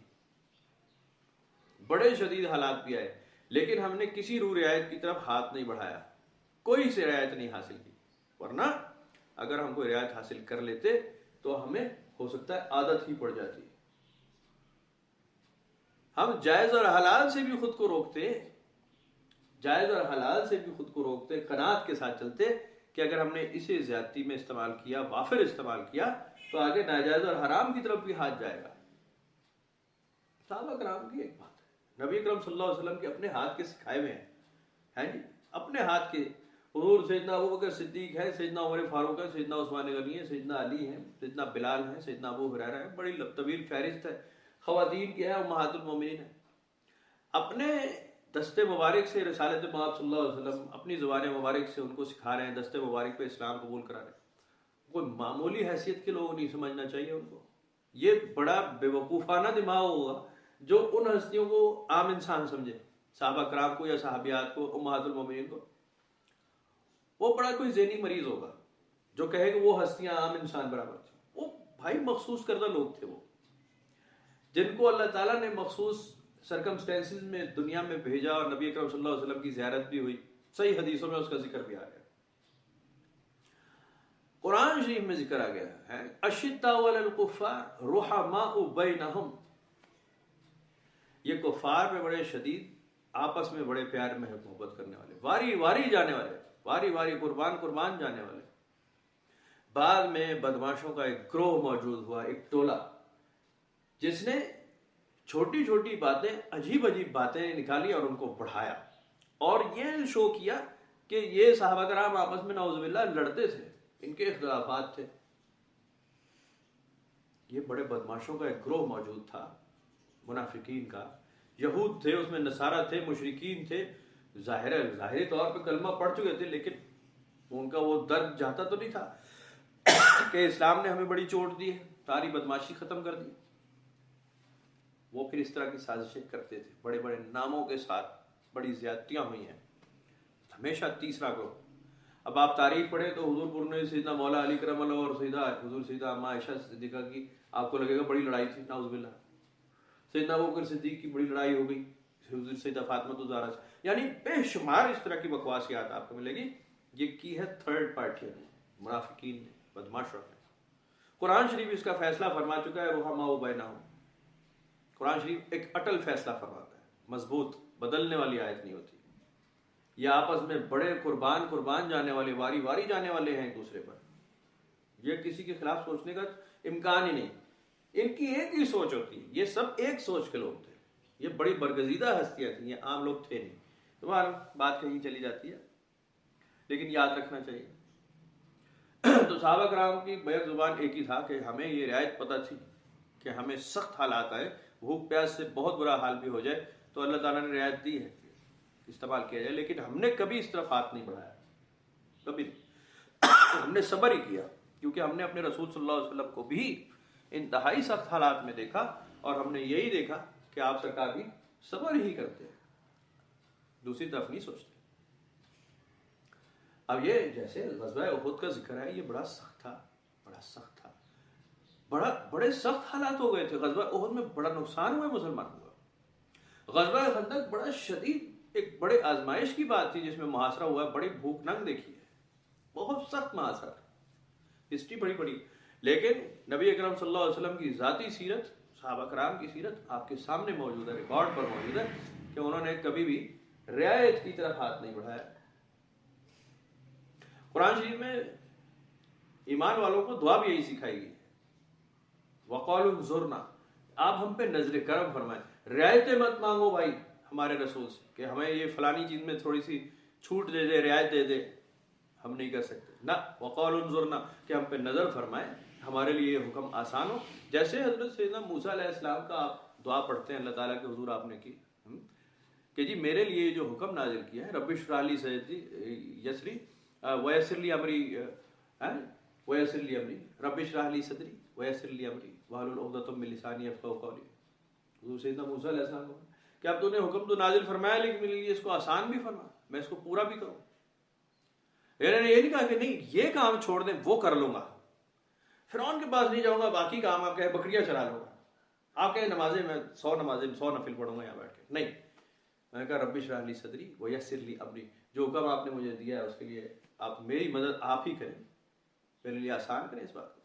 بڑے شدید حالات بھی آئے لیکن ہم نے کسی روح رعایت کی طرف ہاتھ نہیں بڑھایا, کوئی سے رعایت نہیں حاصل کی. ورنہ اگر ہم کوئی رعایت حاصل کر لیتے تو ہمیں ہو سکتا ہے عادت ہی پڑ جاتی. ہم جائز اور حلال سے بھی خود کو روکتے, جائز اور حلال سے بھی خود کو روکتے, قناعت کے ساتھ چلتے کہ اگر ہم نے اسے زیادتی میں استعمال کیا, وافر استعمال کیا, تو آگے ناجائز اور حرام کی طرف بھی ہاتھ جائے گا. صحابہ کرام کی ایک بات ہے, نبی اکرم صلی اللہ علیہ وسلم کے اپنے ہاتھ کے سکھائے ہوئے ہیں جی, اپنے ہاتھ کے. حضور سیدنا ابوبکر صدیق ہے, سیدنا عمر فاروق ہے, سیدنا عثمان غنی ہے, سیدنا علی ہے, سیدنا بلال ہے, سیدنا ابو ہریرہ ہے. بڑی طویل فہرست ہے. خواتین کی ہے امہات المومنین ہے. اپنے دستے مبارک سے رسالت مآب صلی اللہ علیہ وسلم اپنی زبان مبارک سے ان کو سکھا رہے ہیں, دستے مبارک پہ اسلام قبول کرا رہے ہیں. کوئی معمولی حیثیت کے لوگ نہیں سمجھنا چاہیے ان کو. یہ بڑا بے وقوفانہ دماغ ہوگا جو ان ہستیوں کو عام انسان سمجھے, صحابہ کرام کو یا صحابیات کو, امہات المومنین کو. وہ بڑا کوئی ذہنی مریض ہوگا جو کہے کہ وہ ہستیاں عام انسان برابر تھیں. وہ بھائی مخصوص کردہ لوگ تھے, وہ جن کو اللہ تعالیٰ نے مخصوص سرکمسٹینسز میں دنیا میں بھیجا, اور نبی اکرم صلی اللہ علیہ وسلم کی زیارت بھی ہوئی. صحیح حدیثوں میں اس کا ذکر بھی آ گیا, قرآن شریف میں ذکر آ گیا ہے اشداء علی الکفار رحماء بینہم. یہ کفار پہ بڑے شدید, آپس میں بڑے پیار میں محبت کرنے والے, واری واری جانے والے, واری واری قربان قربان جانے والے. بعد میں بدماشوں کا ایک گروہ موجود ہوا, ایک ٹولہ, جس نے چھوٹی چھوٹی باتیں, عجیب عجیب باتیں نکالی اور ان کو بڑھایا, اور یہ شو کیا کہ یہ صحابہ کرام آپس میں نعوذ باللہ لڑتے تھے, ان کے اختلافات تھے. یہ بڑے بدماشوں کا ایک گروہ موجود تھا, منافقین کا. یہود تھے, اس میں نصارہ تھے, مشرکین تھے. ظاہری طور پہ کلمہ پڑھ چکے تھے, لیکن ان کا وہ درد جاتا تو نہیں تھا کہ اسلام نے ہمیں بڑی چوٹ دی ہے, ساری بدماشی ختم کر دی. وہ پھر اس طرح کی سازشیں کرتے تھے, بڑے بڑے ناموں کے ساتھ بڑی زیادتیاں ہوئی ہیں. ہمیشہ تیسرا گروہ. اب آپ تاریخ پڑھیں تو حضور پور نے سیدنا مولا علی کرم اللہ اور حضور سیدہ اما عائشہ صدیقہ کی آپ کو لگے گا بڑی لڑائی تھی, نعوذ باللہ. سیدنا ابوبکر صدیق کی بڑی لڑائی ہو گئی حضور سیدہ فاطمہ الزہرا سے. یعنی بے شمار اس طرح کی بکواسیات آپ کو ملے گی. یہ کی ہے تھرڈ پارٹی نے, منافقین نے, بدماشوں نے. قرآن شریف اس کا فیصلہ فرما چکا ہے, رحماء بینہم. قرآن شریف ایک اٹل فیصلہ فرماتا ہے, مضبوط, بدلنے والی آیت نہیں ہوتی. یہ آپس میں بڑے قربان جانے والے, واری واری جانے والے ہیں ایک دوسرے پر. یہ کسی کے خلاف سوچنے کا امکان ہی نہیں. ان کی ایک ہی سوچ ہوتی ہے، یہ سب ایک سوچ کے لوگ تھے، یہ بڑی برگزیدہ ہستیاں تھیں، یہ عام لوگ تھے نہیں. تمہارا بات کہیں چلی جاتی ہے، لیکن یاد رکھنا چاہیے. تو صحابہ کرام کی بیک زبان ایک ہی تھا کہ ہمیں یہ رعایت پتہ تھی کہ ہمیں سخت حالات آئے، بھوک پیاس سے بہت برا حال بھی ہو جائے تو اللہ تعالیٰ نے رعایت دی ہے کہ استعمال کیا جائے، لیکن ہم نے کبھی اس طرف ہاتھ نہیں بڑھایا، کبھی نہیں. ہم نے صبر ہی کیا، کیونکہ ہم نے اپنے رسول صلی اللہ علیہ وسلم کو بھی انتہائی سخت حالات میں دیکھا، اور ہم نے یہی دیکھا کہ آپ سرکار بھی صبر ہی کرتے ہیں، دوسری طرف نہیں سوچتے. اب یہ جیسے غزوہ احد کا ذکر ہے، یہ بڑا سخت تھا، بڑا سخت تھا، بڑے سخت حالات ہو گئے تھے. غزوہ احد میں بڑا نقصان ہوا مسلمانوں کا. غزوہ خندق بڑا شدید ایک بڑے آزمائش کی بات تھی، جس میں محاصرہ ہوا ہے، بڑی بھوک ننگ دیکھی ہے، بہت سخت محاصرہ، ہسٹری بڑی بڑی. لیکن نبی اکرم صلی اللہ علیہ وسلم کی ذاتی سیرت، صحابہ کرام کی سیرت آپ کے سامنے موجود ہے، ریکارڈ پر موجود ہے کہ انہوں نے کبھی بھی رعایت کی طرف ہاتھ نہیں بڑھایا. قرآن شریف میں ایمان والوں کو دعا بھی یہی سکھائی گئی، وقالوا انظرنا، آپ ہم پہ نظر کرم فرمائیں، رعایتیں مت مانگو بھائی ہمارے رسول سے کہ ہمیں یہ فلانی چیز میں تھوڑی سی چھوٹ دے دے، رعایت دے دے، ہم نہیں کر سکتے. نہ، وقالوا انظرنا، کہ ہم پہ نظر فرمائیں، ہمارے لیے یہ حکم آسان ہو. جیسے حضرت سیدنا موسیٰ علیہ السلام کا آپ دعا پڑھتے ہیں اللہ تعالیٰ کے حضور آپ نے کی کہ جی میرے لیے جو حکم نازل کیا ہے، رب اشرح لی صدری یسری ویسر لی امری، ویسر لی امری، رب اشرح لی صدری ویسر لی امری واحلل عقدۃ من لسانی یفقہوا قولی. حضور سیدنا موسیٰ علیہ السلام کو کہ اب تو نے حکم تو نازل فرمایا، لیکن میرے لیے اس کو آسان بھی فرما، میں اس کو پورا بھی کروں. انہوں نے یہ نہیں کہا کہ نہیں یہ کام چھوڑ دیں وہ کر لوں گا، فرعون کے پاس نہیں جاؤں گا، باقی کام آپ کہیں بکریاں چرا لوں گا، آپ کہیں نمازیں میں 100 نفل پڑھوں گا یہاں بیٹھ کے. نہیں، میں نے کہا رب اشرح لی صدری ویسر لی امری، جو حکم آپ نے مجھے دیا ہے اس کے لیے آپ میری مدد آپ ہی کریں، میرے لیے آسان کریں اس بات کو.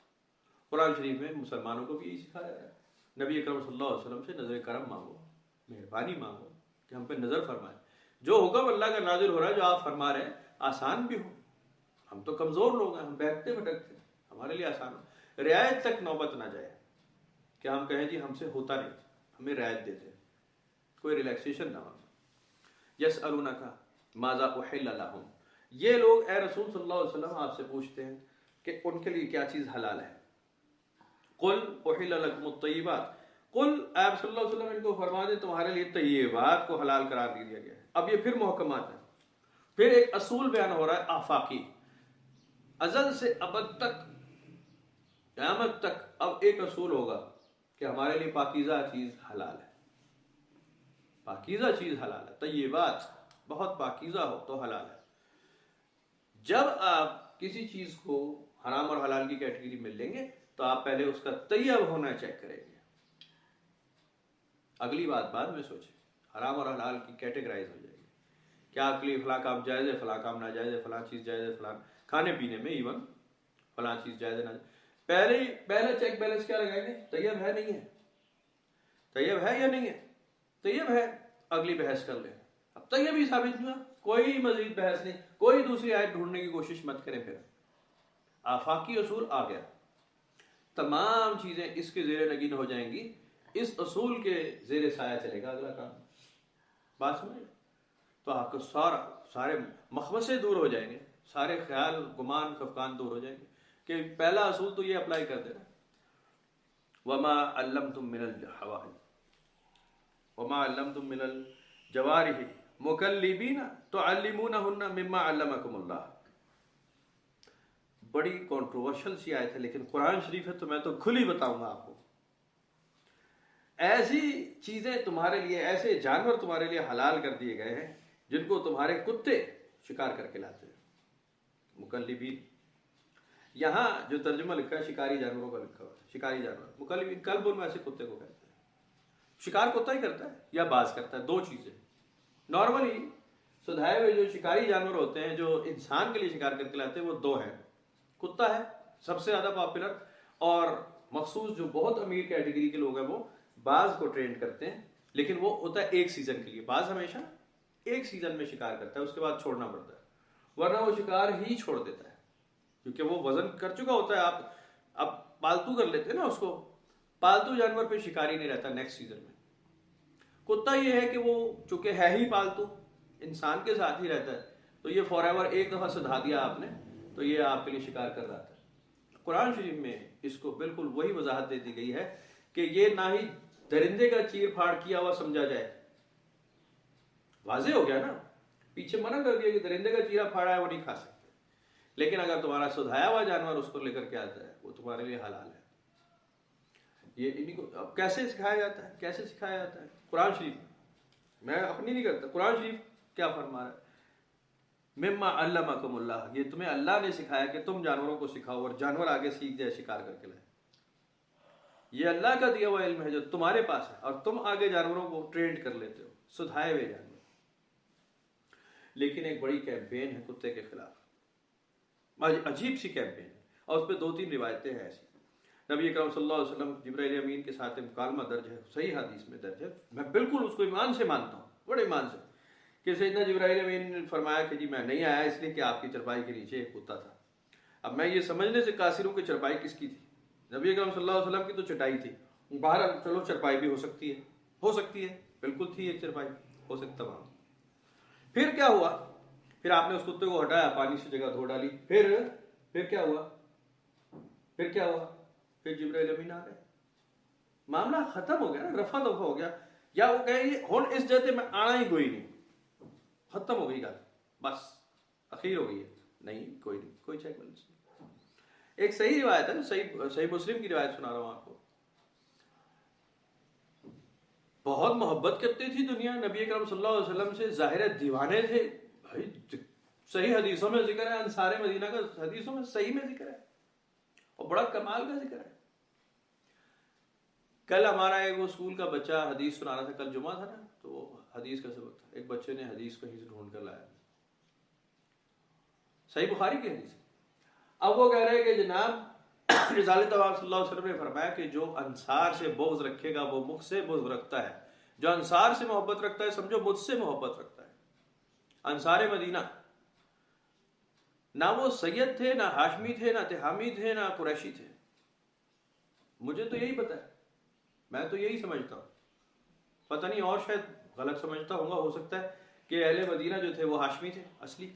قرآن شریف میں مسلمانوں کو بھی یہی سکھایا ہے، نبی اکرم صلی اللہ علیہ وسلم سے نظر کرم مانگو، مہربانی مانگو کہ ہم پہ نظر فرمائے، جو حکم اللہ کا نازل ہو رہا ہے، جو آپ فرما رہے ہیں آسان بھی ہو. ہم تو کمزور لوگ ہیں، ہم بہکتے بھٹکتے ہیں، ہمارے لیے آسان ہو. رعایت تک نوبت نہ جائے کہ ہم کہیں جی ہم سے ہوتا نہیں، ہمیں رعایت دیتے ہیں، کوئی ریلیکسیشن نہ ہو. یسألونک ماذا احل لہم، یہ لوگ اے رسول صلی اللہ علیہ وسلم آپ سے پوچھتے ہیں کہ ان کے لیے کیا چیز حلال ہے. قل احل لکم الطیبات، قل آپ صلی اللہ علیہ وسلم ان کو فرما دیں تمہارے لیے طیبات کو حلال قرار دیا گیا ہے. اب یہ پھر محکمات ہے، پھر ایک اصول بیان ہو رہا ہے آفاقی، ازل سے ابد تک، قیامت تک اب ایک اصول ہوگا کہ ہمارے لیے پاکیزہ چیز حلال ہے، پاکیزہ چیز حلال ہے. طیبات بہت پاکیزہ ہو تو حلال ہے. جب آپ کسی چیز کو حرام اور حلال کی کیٹیگری میں لیں گے تو آپ پہلے اس کا طیب ہونا چیک کریں گے، اگلی بات بعد میں سوچیں. حرام اور حلال کی کیٹیگرائز ہو جائے گی، کیا آپ کے لیے فلاں کام جائز ہے، فلاں کام ناجائز ہے، فلاں چیز جائز ہے، فلاں کھانے پینے میں ایون فلاں چیز جائز ہے ناجائز. پہلے چیک بیلنس کیا لگائیں گے؟ طیب ہے نہیں ہے، طیب ہے یا نہیں ہے. طیب ہے اگلی بحث کر لیں. اب طیب ہی ثابت ہوا، کوئی مزید بحث نہیں، کوئی دوسری آیت ڈھونڈنے کی کوشش مت کریں. پھر آفاقی اصول آ گیا، تمام چیزیں اس کے زیر نگین ہو جائیں گی، اس اصول کے زیر سایہ چلے گا اگلا کام. بات سمجھ؟ تو آپ کو سارے مخمصے دور ہو جائیں گے، سارے خیال گمان خفقان دور ہو جائیں گے کہ پہلا اصول تو یہ اپلائی کر دینا، وما علمتم من الجوارح، وما علمتم من الجوارح مکلبین تعلمونہن مما علمکم اللہ. بڑی کنٹروورشل سی آیت ہے، لیکن قرآن شریف ہے تو میں تو کھلی بتاؤں گا آپ کو. ایسی چیزیں تمہارے لیے، ایسے جانور تمہارے لیے حلال کر دیے گئے ہیں جن کو تمہارے کتے شکار کر کے لاتے ہیں. مکلبین، یہاں جو ترجمہ لکھا ہے شکاری جانوروں کا لکھا ہوا ہے، شکاری جانور. مکلبین کلب ان میں ایسے کتے کو کہتے ہیں. شکار کتا ہی کرتا ہے یا باز کرتا ہے، دو چیزیں. نارملی سدھائے ہوئے جو شکاری جانور ہوتے ہیں جو انسان کے لیے شکار کر کے لاتے ہیں وہ دو ہیں. کتا ہے سب سے زیادہ پاپولر، اور مخصوص جو بہت امیر کیٹیگری کے لوگ ہیں وہ باز کو ٹرینڈ کرتے ہیں، لیکن وہ ہوتا ہے ایک سیزن کے لیے. باز ہمیشہ ایک سیزن میں شکار کرتا ہے، اس کے بعد چھوڑنا پڑتا ہے، ورنہ وہ شکار ہی چھوڑ دیتا ہے کیونکہ وہ وزن کر چکا ہوتا ہے. آپ اب پالتو کر لیتے ہیں نا اس کو، پالتو جانور پہ شکاری نہیں رہتا نیکسٹ سیزن میں. کتا یہ ہے کہ وہ چونکہ ہے ہی پالتو، انسان کے ساتھ ہی رہتا ہے، تو یہ فار ایور ایک دفعہ سدھا دیا آپ نے تو یہ آپ کے لیے شکار کر رہا تھا. قرآن شریف میں اس کو بالکل وہی وضاحت دے دی گئی ہے کہ یہ نہ ہی درندے کا چیر پھاڑ کیا ہوا سمجھا جائے. واضح ہو گیا نا، پیچھے منع کر دیا کہ درندے کا چیرا پھاڑا ہے وہ نہیں کھا سکتے، لیکن اگر تمہارا سدھایا ہوا جانور اس کو لے کر کے آتا ہے وہ تمہارے لیے حلال ہے. یہ انہیں کو اب کیسے سکھایا جاتا ہے؟ کیسے سکھایا جاتا ہے؟ قرآن شریف میں اپنی نہیں کرتا، قرآن شریف کیا فرما رہا ہے؟ مما علمکم اللہ، یہ تمہیں اللہ نے سکھایا کہ تم جانوروں کو سکھاؤ اور جانور آگے سیکھ جائے شکار کر کے لائے. یہ اللہ کا دیا ہوا علم ہے جو تمہارے پاس ہے اور تم آگے جانوروں کو ٹرینڈ کر لیتے ہو، سدھائے ہوئے جانور. لیکن ایک بڑی کیمپین ہے کتے کے خلاف، عجیب سی کیمپین ہے، اور اس پہ 2-3 روایتیں ہیں ایسی. نبی اکرم صلی اللہ علیہ وسلم جبرائیل امین کے ساتھ مکالمہ درج ہے، صحیح حدیث میں درج ہے، میں بالکل اس کو ایمان سے مانتا ہوں، بڑے ایمان سے، کہ سیدنا جبرائیل امین نے فرمایا کہ جی میں نہیں آیا اس لیے کہ آپ کی چرپائی کے نیچے ایک کتا تھا. اب میں یہ سمجھنے سے قاصر ہوں کہ چرپائی کس کی تھی. نبی اکرم صلی اللہ علیہ وسلم کی تو چٹائی تھی، باہر چلو چرپائی بھی ہو سکتی ہے، بالکل تھی ایک چرپائی، ہو سکتا وہاں. پھر کیا ہوا؟ پھر آپ نے اس کتے کو ہٹایا، پانی سے جگہ دھو ڈالی، پھر کیا ہوا؟ پھر جبرائیل امین آ گئے، معاملہ ختم ہو گیا نا، رفع دفع ہو گیا. یا وہ کہیں ہن اس جگہ میں آنا ہی کوئی نہیں، ختم ہو گئی گل، بس اخیر ہو گئی ہے، نہیں کوئی چیک بیلنس نہیں. ایک صحیح روایت ہے، صحیح مسلم کی روایت سنا رہا ہوں آپ کو. بہت محبت کرتے تھی دنیا نبی اکرم صلی اللہ علیہ وسلم سے، ظاہر دیوانے تھے بھائی. صحیح حدیثوں میں ذکر ہے، انصار مدینہ کا حدیثوں میں صحیح میں ذکر ہے اور بڑا کمال کا ذکر ہے. کل ہمارا ایک وہ اسکول کا بچہ حدیث سنا رہا تھا، کل جمعہ تھا نا، تو حدیث کا سبق تھا. ایک بچے نے حدیث کہیں سے ڈھونڈ کر لایا، صحیح بخاری کی حدیث. اب وہ کہہ رہے کہ جناب رسالت طواب صلی اللہ علیہ وسلم نے فرمایا کہ جو انصار سے بغض رکھے گا وہ مجھ سے بغض رکھتا ہے، جو انصار سے محبت رکھتا ہے سمجھو مجھ سے محبت رکھتا ہے. انصار مدینہ نہ وہ سید تھے، نہ ہاشمی تھے، نہ تہامی تھے، نہ قریشی تھے. مجھے تو یہی پتا ہے، میں تو یہی سمجھتا ہوں، پتہ نہیں اور شاید غلط سمجھتا ہوں گا، ہو سکتا ہے کہ اہل مدینہ جو تھے وہ ہاشمی تھے اصلی،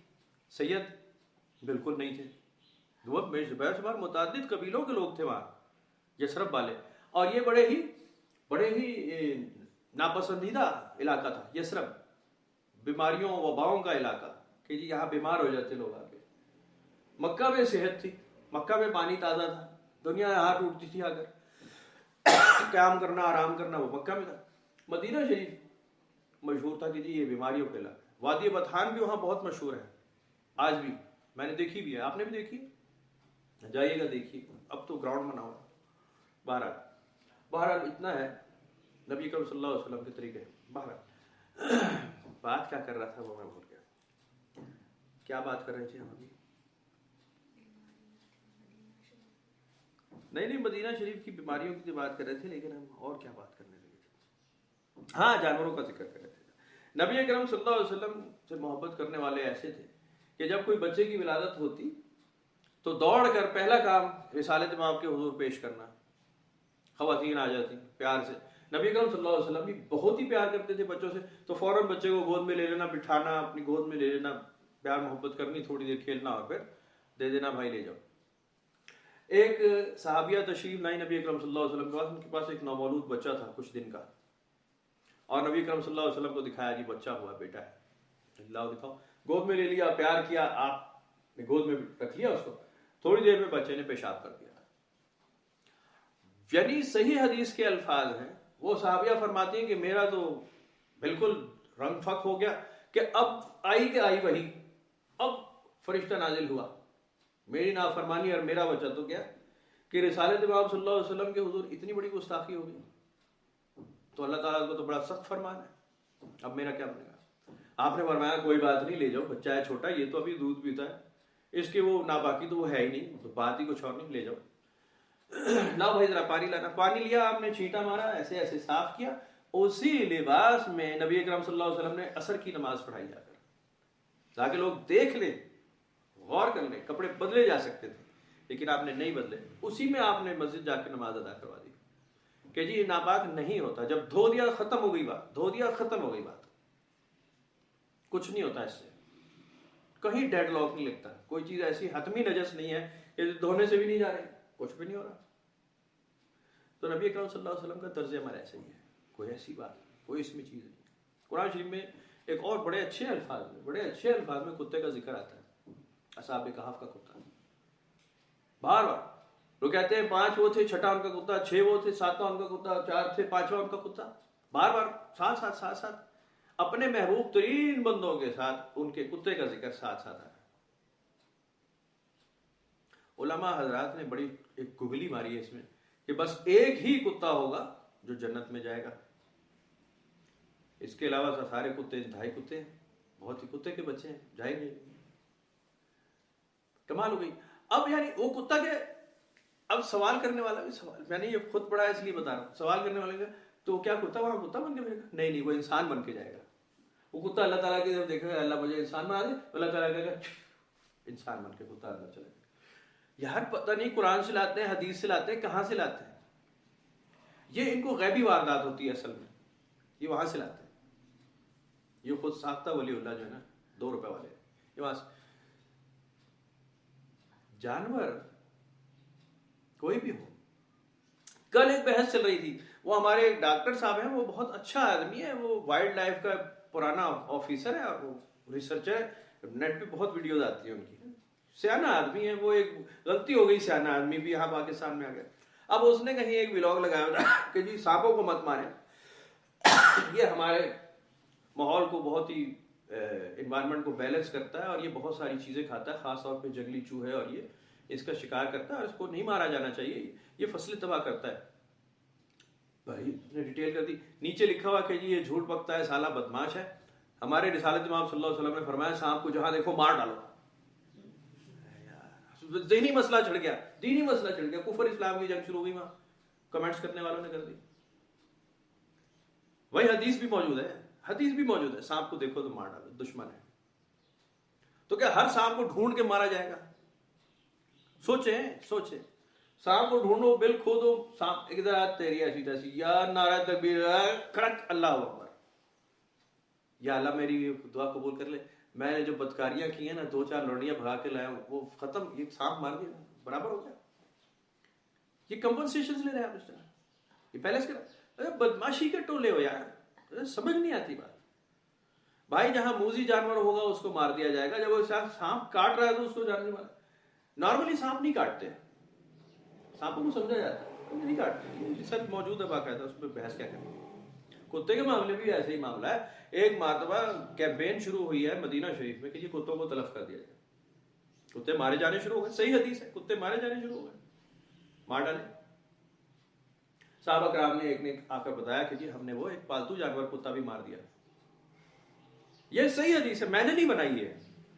سید بالکل نہیں تھے. وہ بہت متعدد قبیلوں کے لوگ تھے وہاں، یثرب والے، اور یہ بڑے ہی ناپسندیدہ علاقہ تھا یثرب، بیماریوں وباؤں کا علاقہ، کہ جی یہاں بیمار ہو جاتے لوگ آ کے. مکہ میں صحت تھی، مکہ میں پانی تازہ تھا، دنیا ہاتھ اٹھتی تھی، اگر قیام کرنا آرام کرنا وہ مکہ میں تھا. مدینہ شریف مشہور تھا کہ جی یہ بیماریوں کا علاقہ. وادی بطحان بھی وہاں بہت مشہور ہے آج بھی، میں نے دیکھی بھی ہے، آپ نے بھی دیکھی، جائیے گا دیکھیے، اب تو گراؤنڈ بنا ہوا. بہرحال اتنا ہے نبی کریم صلی اللہ علیہ وسلم کے طریقے. بہرحال بات کیا کر رہا تھا وہ میں بھول گیا، کیا بات کر رہے تھے ہم ابھی؟ نہیں مدینہ شریف کی بیماریوں کی بات کر رہے تھے، لیکن ہم اور کیا بات کرنے لگے تھے؟ ہاں، جانوروں کا ذکر کر رہے تھے. نبی اکرم صلی اللہ علیہ وسلم سے محبت کرنے والے ایسے تھے کہ جب کوئی بچے کی ولادت ہوتی تو دوڑ کر پہلا کام رسالت امام کے حضور پیش کرنا. خواتین آ جاتی پیار سے، نبی اکرم صلی اللہ علیہ وسلم بھی بہت ہی پیار کرتے تھے بچوں سے، تو فوراً بچے کو گود میں لے لینا، بٹھانا، اپنی گود میں لے لینا، پیار محبت کرنی، تھوڑی دیر کھیلنا اور پھر دے دینا، بھائی لے جاؤ. ایک صحابیہ تشریف لائی نبی اکرم صلی اللہ علیہ وسلم کے پاس، ان کے پاس ایک نومولود بچہ تھا کچھ دن کا، اور نبی اکرم صلی اللہ علیہ وسلم کو دکھایا جی بچہ ہوا، بیٹا ہے، لاؤ دکھاؤ. گود میں لے لیا، پیار کیا، آپ نے گود میں رکھ لیا اس کو، تھوڑی دیر میں بچے نے پیشاب کر دیا. یعنی صحیح حدیث کے الفاظ ہیں، وہ صحابیہ فرماتی ہیں کہ میرا تو بالکل رنگ پھک ہو گیا کہ اب آئی کہ آئی وہی، اب فرشتہ نازل ہوا. میری نافرمانی اور میرا بچہ تو کیا کہ رسالت امام صلی اللہ علیہ وسلم کے حضور اتنی بڑی گستاخی ہو گئی، تو اللہ تعالیٰ کو تو بڑا سخت فرمان ہے، اب میرا کیا بنے گا؟ آپ نے فرمایا کوئی بات نہیں، لے جاؤ، بچہ ہے چھوٹا، یہ تو ابھی دودھ پیتا ہے، اس کی وہ ناپاکی تو وہ ہے ہی نہیں، تو بات ہی کچھ اور نہیں، لے جاؤ. لاؤ بھائی ذرا پانی لانا. پانی لیا، آپ نے چھینٹا مارا، ایسے ایسے صاف کیا. اسی لباس میں نبی اکرم صلی اللہ علیہ وسلم نے عصر کی نماز پڑھائی جا کر، تاکہ لوگ دیکھ لیں، غور کر لیں. کپڑے بدلے جا سکتے تھے لیکن آپ نے نہیں بدلے، اسی میں آپ نے مسجد جا کے نماز ادا کروا دی. کہ جی یہ ناپاک نہیں ہوتا. جب دھو دیا ختم ہو گئی بات, دھو دیا ختم ہو گئی بات, کچھ نہیں ہوتا اس سے, کہیں ڈیڈ لاک نہیں لگتا. کوئی چیز ایسی حتمی نجس نہیں ہے کہ دھونے سے بھی نہیں جا رہے, کچھ بھی نہیں ہو رہا. تو نبی اکرم صلی اللہ علیہ وسلم کا طرز عمل ایسا ہی ہے, کوئی ایسی بات, کوئی اس میں چیز نہیں. قرآن شریف میں ایک اور بڑے اچھے الفاظ میں کتے کا ذکر آتا ہے, اصحاب کہف کا کتا. بار بار وہ کہتے ہیں 5 وہ تھے, 6واں ان کا کتا, 6 وہ تھے, 7واں ان کا کتا, 4 تھے, 5واں ان کا کتا. بار بار ساتھ اپنے محبوب ترین بندوں کے ساتھ ان کے کتے کا ذکر ساتھ آ رہا ہے. علماء حضرات نے بڑی ایک گگلی ماری ہے اس میں کہ بس ایک ہی کتا ہوگا جو جنت میں جائے گا, اس کے علاوہ سارے کتے انتہائی کتے ہیں, بہت ہی کتے کے بچے ہیں, جائیں گے. کمال ہو گئی. اب یعنی وہ کتا کے, اب سوال کرنے والا بھی سوال, میں نے یہ خود پڑھا اس لیے بتا رہا ہوں, سوال کرنے والے کا تو کیا کتا وہاں کتا بن کے رہے گا؟ نہیں, وہ انسان بن کے جائے گا. وہ کتا اللہ تعالیٰ کی جب دیکھے گا اللہ مجھے انسان بنا دے, اللہ تعالیٰ کہے گا انسان بن کے کتا اندر چلے گا. یار پتہ نہیں قرآن سے لاتے ہیں, حدیث سے لاتے ہیں, کہاں سے لاتے ہیں. یہ ان کو غیبی واردات ہوتی ہے اصل میں, یہ وہاں سے لاتے ہیں. یہ خود ساختہ ولی اللہ جو ہے نا 2 روپے والے, یہ وہاں سے. جانور کوئی بھی ہو, کل ایک بحث چل رہی تھی, وہ ہمارے ڈاکٹر صاحب ہیں, وہ بہت اچھا آدمی ہے, وہ وائلڈ لائف کا پرانا آفیسر ہے اور وہ ریسرچر ہے, نیٹ پہ بہت ویڈیوز آتی ہیں ان کی, سیانہ آدمی ہے وہ. ایک غلطی ہو گئی, سیانہ آدمی بھی یہاں پاکستان میں آ گیا. اب اس نے کہیں ایک ولاگ لگایا تھا کہ جی سانپوں کو مت ماریں, یہ ہمارے ماحول کو بہت ہی انوائرمنٹ کو بیلنس کرتا ہے اور یہ بہت ساری چیزیں کھاتا ہے, خاص طور پہ جنگلی چوہے, اور یہ اس کا شکار کرتا ہے اور اس کو نہیں مارا جانا چاہیے, یہ فصلیں تباہ کرتا ہے. بھائی نے ڈیٹیل کر دی. نیچے لکھا ہوا کہ جی یہ جھوٹ بکتا ہے, سالہ بدماش ہے. ہمارے رسالت امام صلی اللہ علیہ وسلم نے فرمایا سانپ کو جہاں دیکھو مار ڈالو. ذہنی مسئلہ چڑھ گیا, دینی مسئلہ چڑھ گیا, کفر اسلام کی جنگ شروع ہوئی وہاں, کمنٹس کرنے والوں نے کر دی. وہی حدیث بھی موجود ہے, سانپ کو دیکھو تو مار ڈالو, دشمن ہے. تو کیا ہر سانپ کو ڈھونڈ کے مارا جائے گا؟ سوچیں, سانپ کو ڈھونڈو, بل کھودو, سانپ ادھر آ تیری ایسی تیسی, یا نعرہ تکبیر, کھڑک اللہ اکبر, یا اللہ میری دعا قبول کر لے. میں نے جو بدکاریاں کی ہیں نا, 2-4 لوڑیاں بھگا کے لایا, وہ ختم, یہ سانپ مار دیا, برابر ہو گیا. یہ کمپنسیشن لے رہے ہیں آپ اس طرح, یہ پہلے سے ارے بدماشی کے ٹولے ہو یار, سمجھ نہیں آتی بات. بھائی جہاں موذی جانور ہوگا اس کو مار دیا جائے گا, جب وہ سانپ کاٹ رہا ہے تو اس کو جاننے والا. نارملی سانپ نہیں کاٹتے, سانپوں کو سمجھا جاتا ہے نہیں کاٹتے, یہ سچ موجود ہے باقاعدہ, اس پہ بحث کیا کریں. کتے کے معاملے بھی ایسے ہی معاملہ ہے. ایک مرتبہ کیمپین شروع ہوئی ہے مدینہ شریف میں کہ یہ کتوں کو تلف کر دیا جائے. کتے مارے جانے شروع ہو گئے, صحیح حدیث ہے, کتے مارے جانے شروع ہو گئے, مار ڈالے. صحابہ کرام نے ایک نے آ کر بتایا کہ جی ہم نے وہ ایک پالتو جانور کتا بھی مار دیا. یہ صحیح حدیث ہے, میں نے نہیں بنائی ہے,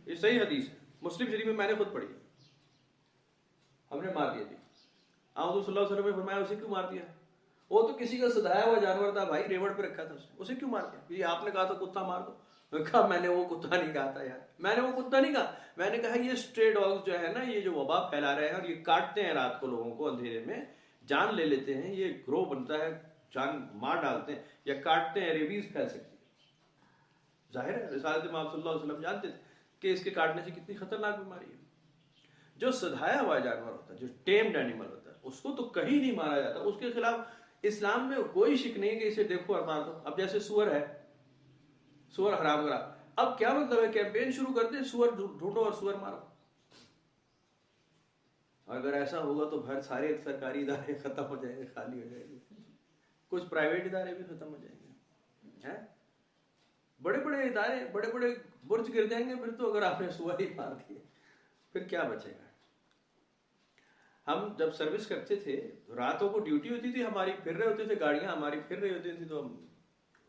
یہ صحیح حدیث ہے, مسلم شریف میں میں نے خود پڑھی ہے. ہم نے مار دیا جی. آپ صلی اللہ علیہ وسلم نے فرمایا اسے کیوں مار دیا؟ وہ تو کسی کا سدھایا ہوا جانور تھا بھائی, ریوڑ پہ رکھا تھا, اسے کیوں مار دیا؟ یہ آپ نے کہا تھا کتا مار دو. کہا میں نے وہ کتا نہیں کہا تھا یار, میں نے وہ کتا نہیں کہا. میں نے کہا یہ اسٹرے ڈاگز جو ہے نا, یہ جو وبا پھیلا رہے ہیں اور یہ کاٹتے ہیں رات کو لوگوں کو اندھیرے میں, جان لے لیتے ہیں, یہ گروہ بنتا ہے, جان مار ڈالتے ہیں یا کاٹتے ہیں, ریبیز پھیل سکتی ہے. ظاہر ہے رسالت امام صلی اللہ علیہ وسلم جانتے تھے کہ اس کے کاٹنے سے کتنی خطرناک بیماری ہے. جو سدھایا ہوا جانور ہوتا ہے, جو ٹیمڈ اینیمل ہوتا ہے, اس کو تو کہیں نہیں مارا جاتا. اس کے خلاف اسلام میں کوئی شک نہیں کہ اسے دیکھو اور مار دو. اب جیسے سور ہے, سور حرام کرا, اب کیا مطلب ہے کیمپین شروع کر دیں سور ڈھونڈو اور سور مارو. اگر ایسا ہوگا تو پھر سارے سرکاری ادارے ختم ہو جائیں گے, خالی ہو جائیں گے, کچھ پرائیویٹ ادارے بھی ختم ہو جائیں گے, بڑے بڑے ادارے, بڑے بڑے برج گر جائیں گے. پھر تو اگر آپ نے سور ہی مار دیے پھر کیا بچے گا. ہم جب سروس کرتے تھے راتوں کو ڈیوٹی ہوتی تھی ہماری, پھر رہے ہوتے تھے گاڑیاں ہماری پھر رہی ہوتی تھی, تو ہم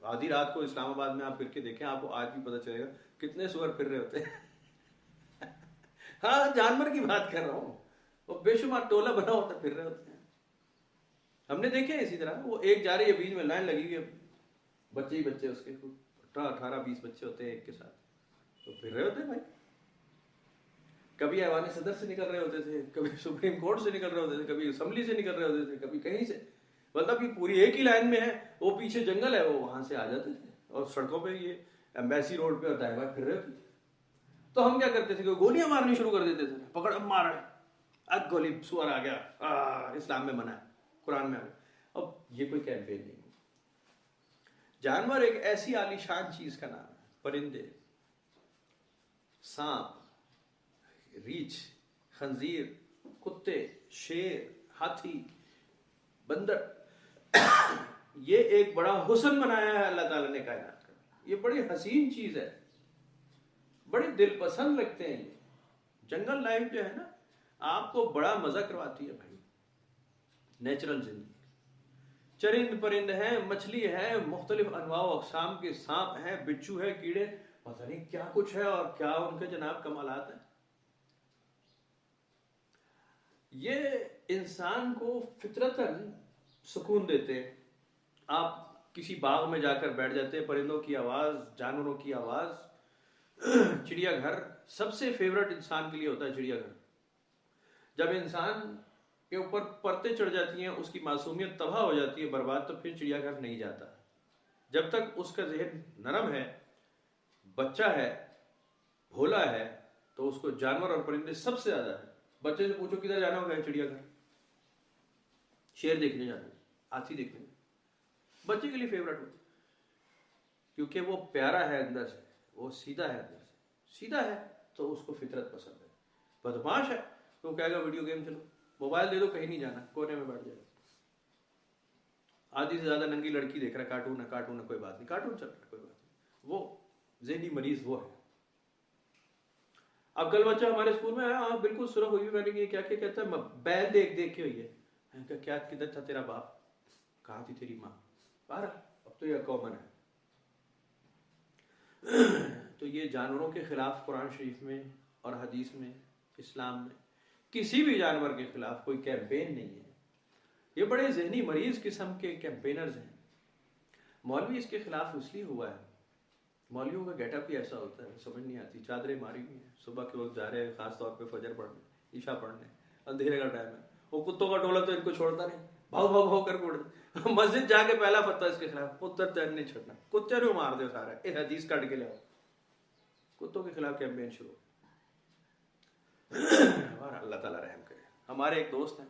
آدھی رات کو اسلام آباد میں آپ پھر کے دیکھیں, آپ کو آج بھی پتہ چلے گا کتنے سور پھر رہے ہوتے ہیں. ہاں جانور کی بات کر رہا ہوں, وہ بے شمار ٹولہ بنا ہوتا پھر رہے ہوتے ہیں. ہم نے دیکھے اسی طرح, وہ ایک جا رہی ہے, بیچ میں لائن لگی ہوئی ہے, بچے ہی بچے, اس کے 18-20 بچے ہوتے ہیں ایک کے ساتھ, تو پھر رہے ہوتے ہیں بھائی. کبھی ایوان صدر سے نکل رہے ہوتے تھے, کبھی سپریم کورٹ سے نکل رہے ہوتے تھے, کبھی اسمبلی سے نکل رہے ہوتے تھے, کبھی کہیں سے, مطلب یہ پوری ایک ہی لائن میں ہے, وہ پیچھے جنگل ہے, وہ وہاں سے آ جاتے تھے اور سڑکوں پہ یہ ایمبیسی روڈ پہ دائیں بائیں پھر رہے تھے. تو ہم کیا کرتے تھے کہ گولیاں مارنی شروع کر دیتے تھے, پکڑ اب مار رہے, اب گولی سور آ گیا, اسلام میں منع ہے, قرآن میں آ گیا. اب یہ کوئی کیمپین نہیں. جانور ایک ایسی عالی شان چیز کا نام ہے, پرندے, سانپ, ریچھ, خنزیر, کتے, شیر, ہاتھی, بندر, یہ ایک بڑا حسن بنایا ہے اللہ تعالیٰ نے کائنات کا. یہ بڑی حسین چیز ہے, بڑی دل پسند لگتے ہیں. یہ جنگل لائف جو ہے نا, آپ کو بڑا مزہ کرواتی ہے بھائی. نیچرل زندگی, چرند پرند ہیں, مچھلی ہے, مختلف انواع و اقسام کے سانپ ہیں, بچھو ہے, کیڑے, پتہ نہیں کیا کچھ ہے اور کیا ان کے جناب کمالات ہیں. یہ انسان کو فطرتاً سکون دیتے ہیں. آپ کسی باغ میں جا کر بیٹھ جاتے ہیں, پرندوں کی آواز, جانوروں کی آواز, چڑیا گھر سب سے فیورٹ انسان کے لیے ہوتا ہے. چڑیا گھر جب انسان کے اوپر پرتیں چڑھ جاتی ہیں, اس کی معصومیت تباہ ہو جاتی ہے, برباد, تو پھر چڑیا گھر نہیں جاتا. جب تک اس کا ذہن نرم ہے, بچہ ہے, بھولا ہے, تو اس کو جانور اور پرندے سب سے زیادہ ہے. بچے سے پوچھو کدھر جانا ہوگا, چڑیا گھر, شیر دیکھنے جانا, ہاتھی دیکھنے, بچے کے لیے فیورٹ ہوتا, کیونکہ وہ پیارا ہے اندر سے, وہ سیدھا ہے اندر سے, سیدھا ہے تو اس کو فطرت پسند ہے. بدماش ہے تو کہے گا ویڈیو گیم چلو, موبائل دے دو, کہیں نہیں جانا, کونے میں بیٹھ جائے. آدھی سے زیادہ ننگی لڑکی دیکھ رہا ہے, کارٹون ہے, کارٹون ہے, کوئی بات نہیں, کارٹون چل رہا ہے, کوئی بات نہیں. وہ ذہنی مریض وہ ہے. اب کل بچہ ہمارے اسکول میں آیا, بالکل سرخ ہوئی, میں نے کیا کہتا ہے, بیل دیکھ دیکھ کے ہوئی ہے. میں نے کہا کیا, کدھر تھا تیرا باپ, کہاں تھی تیری ماں, باہر. اب تو یہ کامن ہے. تو یہ جانوروں کے خلاف قرآن شریف میں اور حدیث میں, اسلام میں کسی بھی جانور کے خلاف کوئی کیمپین نہیں ہے. یہ بڑے ذہنی مریض قسم کے کیمپینرز ہیں. مولوی اس کے خلاف اس لیے ہوا ہے, مولویوں کا گیٹ اپ ہی ایسا ہوتا ہے, سمجھ نہیں آتی. چادریں ماری ہوئی ہیں, صبح کے وقت جا رہے ہیں, خاص طور پہ فجر پڑھنے, عشاء پڑھنے, اندھیرے کا ٹائم ہے, وہ کتوں کا ٹولہ تو ان کو چھوڑتا نہیں, بھاؤ بھاؤ بھاؤ کر کے اڑتے. مسجد جا کے پہلا فتویٰ اس کے خلاف, پتر چین نہیں چھڑنا, کتے نوں مار دو سارا, ایک حدیث کٹ کے لاؤ. کتوں کے خلاف کیمپین شروع. اللہ تعالیٰ رحم کرے. ہمارے ایک دوست ہیں,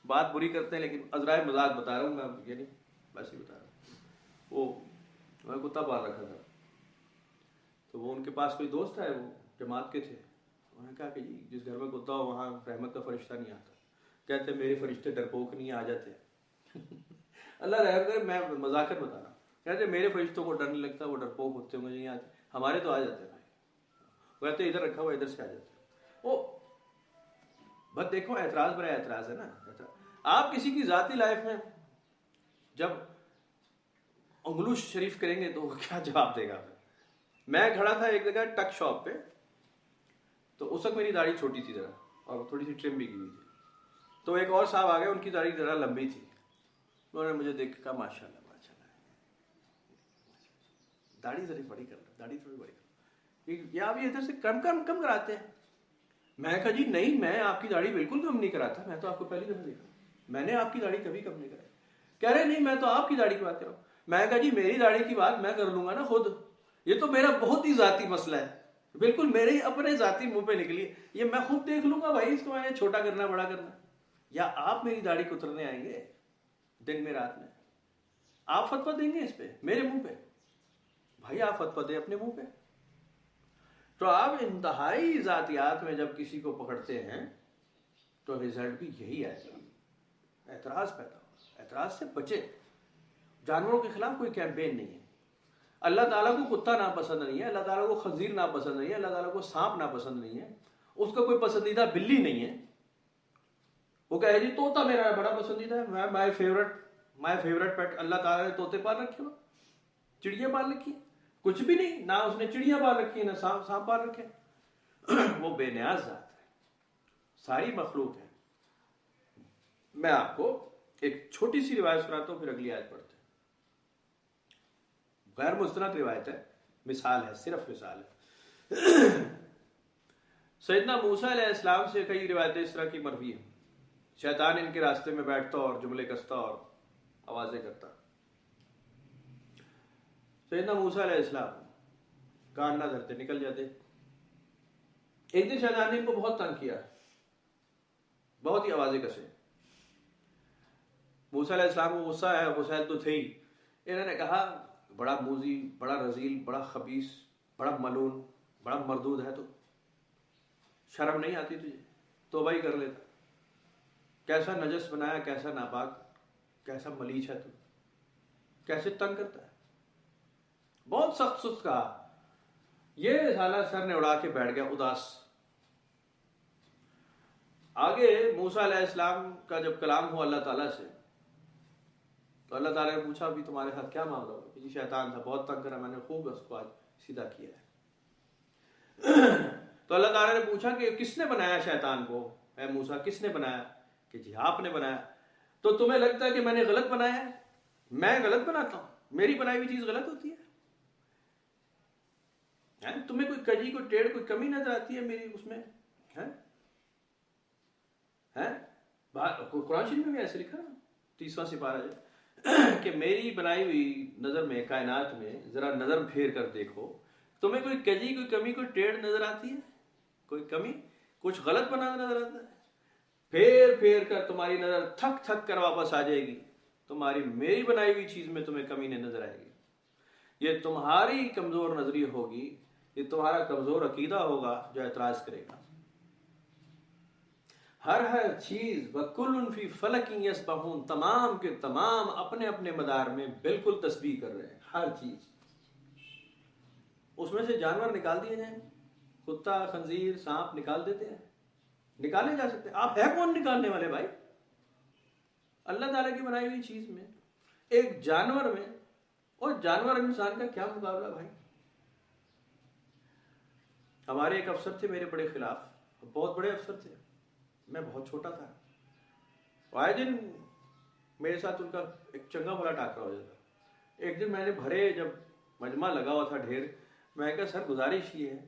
بات بری کرتے ہیں لیکن عذرائے مذاق بتا رہا ہوں میں, یہ نہیں ویسے ہی بتا رہا ہوں. وہ کتا پال رکھا تھا, تو وہ ان کے پاس کوئی دوست ہے, وہ جماعت کے تھے. انہوں نے کہا کہ جی جس گھر میں کتا ہو وہاں رحمت کا فرشتہ نہیں آتا. کہتے میرے فرشتے ڈرپوک نہیں آ جاتے. اللہ رحم کرے, میں مذاکر بتا رہا ہوں. کہتے میرے فرشتوں کو ڈر نہیں لگتا, وہ ڈرپوک ہوتے ہیں, مجھے نہیں آتے. ہمارے تو آ جاتے ہیں بھائی. وہ کہتے ادھر رکھا ہوا, ادھر سے آ جاتے ہیں. وہ بس دیکھو, اعتراض برا اعتراض ہے نا. آپ کسی کی ذاتی لائف میں جب انگلو شریف کریں گے تو وہ کیا جواب دے گا. میں کھڑا تھا ایک جگہ ٹک شاپ پہ, تو اس وقت میری داڑھی چھوٹی تھی ذرا, اور تھوڑی سی ٹرم بھی کی ہوئی تھی. تو ایک اور صاحب آ گئے, ان کی داڑھی ذرا لمبی تھی. انہوں نے مجھے دیکھ کہا ماشاء اللہ ماشاء اللہ, داڑھی ذرا بڑی کر لو, داڑھی تھوڑی بڑی کر لو, یا آپ یہ ادھر سے کم کراتے ہیں. میں کہا جی نہیں, میں آپ کی داڑھی بالکل کم نہیں کراتا, میں تو آپ کو پہلی دفعہ دیکھا, میں نے آپ کی داڑھی کبھی کم نہیں کرائی. کہہ رہے نہیں, میں تو آپ کی داڑھی کی بات کر رہا ہوں. میں کہا جی میری داڑھی کی بات میں کر لوں گا نا خود, یہ تو میرا بہت ہی ذاتی مسئلہ ہے, بالکل میرے ہی اپنے ذاتی منہ پہ نکلی, یہ میں خود دیکھ لوں گا بھائی, اس کو میں نے چھوٹا کرنا بڑا کرنا. یا آپ میری داڑھی کو اترنے آئیں گے دن میں رات میں, آپ فتویٰ دیں گے اس پہ میرے منہ پہ؟ بھائی آپ فتویٰ دیں اپنے منہ پہ. تو آپ انتہائی ذاتیات میں جب کسی کو پکڑتے ہیں تو رزلٹ بھی یہی آئے گا, اعتراض پیدا ہو. اعتراض سے بچے. جانوروں کے خلاف کوئی کیمپین نہیں ہے. اللہ تعالیٰ کو کتا ناپسند نہیں ہے, اللہ تعالیٰ کو خنزیر ناپسند نہیں ہے, اللہ تعالیٰ کو سانپ ناپسند نہیں ہے, اس کا کوئی پسندیدہ بلی نہیں ہے. وہ کہے جی طوطا میرا بڑا پسندیدہ ہے, مائی فیورٹ پیٹ. اللہ تعالیٰ نے طوطے پال رکھے ہو, چڑیاں پال رکھی, کچھ بھی نہیں, نہ اس نے چڑیاں پال رکھی, نہ سانپ پال رکھے. وہ بے نیاز ذات ہے, ساری مخلوق ہے. میں آپ کو ایک چھوٹی سی روایت سناتا ہوں, پھر اگلی آیت پڑھتے ہیں. غیر مستند روایت ہے, مثال ہے, صرف مثال ہے. سیدنا موسیٰ علیہ السلام سے کئی روایتیں اس طرح کی مروی ہیں. شیطان ان کے راستے میں بیٹھتا اور جملے کستا اور آوازیں کرتا. سیدنا موسیٰ علیہ السلام کان نہ دھرتے، نکل جاتے. ایک دن شیطان نے ان کو بہت تنگ کیا، بہت ہی آوازیں کسے. موسیٰ علیہ السلام کو غصہ ہے، غسیل تو تھے ہی. انہوں نے کہا بڑا موذی، بڑا رذیل، بڑا خبیث، بڑا ملعون، بڑا مردود ہے تو، شرم نہیں آتی تجھے؟ توبہ ہی کر لیتا. کیسا نجس بنایا، کیسا ناپاک، کیسا ملیچ ہے تو، کیسے تنگ کرتا ہے. بہت سخت سست کہا. یہ سالہ سر نے اڑا کے بیٹھ گیا اداس. آگے موسیٰ علیہ السلام کا جب کلام ہوا اللہ تعالیٰ سے، تو اللہ تعالیٰ نے پوچھا بھی تمہارے ساتھ کیا معاملہ ہوا؟ کہ شیطان تھا، بہت تنگ کرا، میں نے خوب اس کو آج سیدھا کیا ہے. تو اللہ تعالیٰ نے پوچھا کہ کس نے بنایا شیطان کو؟ اے موسیٰ کس نے بنایا؟ کہ جی آپ نے بنایا. تو تمہیں لگتا ہے کہ میں نے غلط بنایا ہے؟ میں غلط بناتا ہوں؟ میری بنائی ہوئی چیز غلط ہوتی ہے؟ تمہیں کوئی کجی، کوئی ٹیڑھ، کوئی کمی نظر آتی ہے میری اس میں؟ قرآن شریف میں بھی ایسے لکھا 30واں سپارہ ہے کہ میری بنائی ہوئی نظر میں، کائنات میں ذرا نظر پھیر کر دیکھو، تمہیں کوئی کجی، کوئی کمی، کوئی ٹیڑھ نظر آتی ہے؟ کوئی کمی، کچھ غلط بنا نظر آتا ہے؟ پھیر پھیر کر تمہاری نظر تھک تھک کر واپس آ جائے گی. تمہاری میری بنائی ہوئی چیز میں تمہیں کمی نہیں نظر آئے گی. یہ تمہاری کمزور نظری ہوگی، یہ تمہارا کمزور عقیدہ ہوگا جو اعتراض کرے گا. ہر چیز وَكُلٌ فِي فَلَكٍ يَسْبَحُونَ، تمام کے تمام اپنے اپنے مدار میں بالکل تسبیح کر رہے ہیں. ہر چیز. اس میں سے جانور نکال دیے جائیں، کتا، خنزیر، سانپ نکال دیتے ہیں، نکالے جا سکتے ہیں. آپ ہے کون نکالنے والے بھائی؟ اللہ تعالیٰ کی بنائی ہوئی چیز میں، ایک جانور میں، اور جانور انسان کا کیا مقابلہ بھائی. ہمارے ایک افسر تھے میرے بڑے خلاف، بہت بڑے افسر تھے، میں بہت چھوٹا تھا. آئے دن میرے ساتھ ان کا ایک چنگا بھلا ٹاکرا ہو جاتا. ایک دن میں نے بھرے جب مجمع لگا ہوا تھا ڈھیر، میں کہا سر گزارش یہ ہے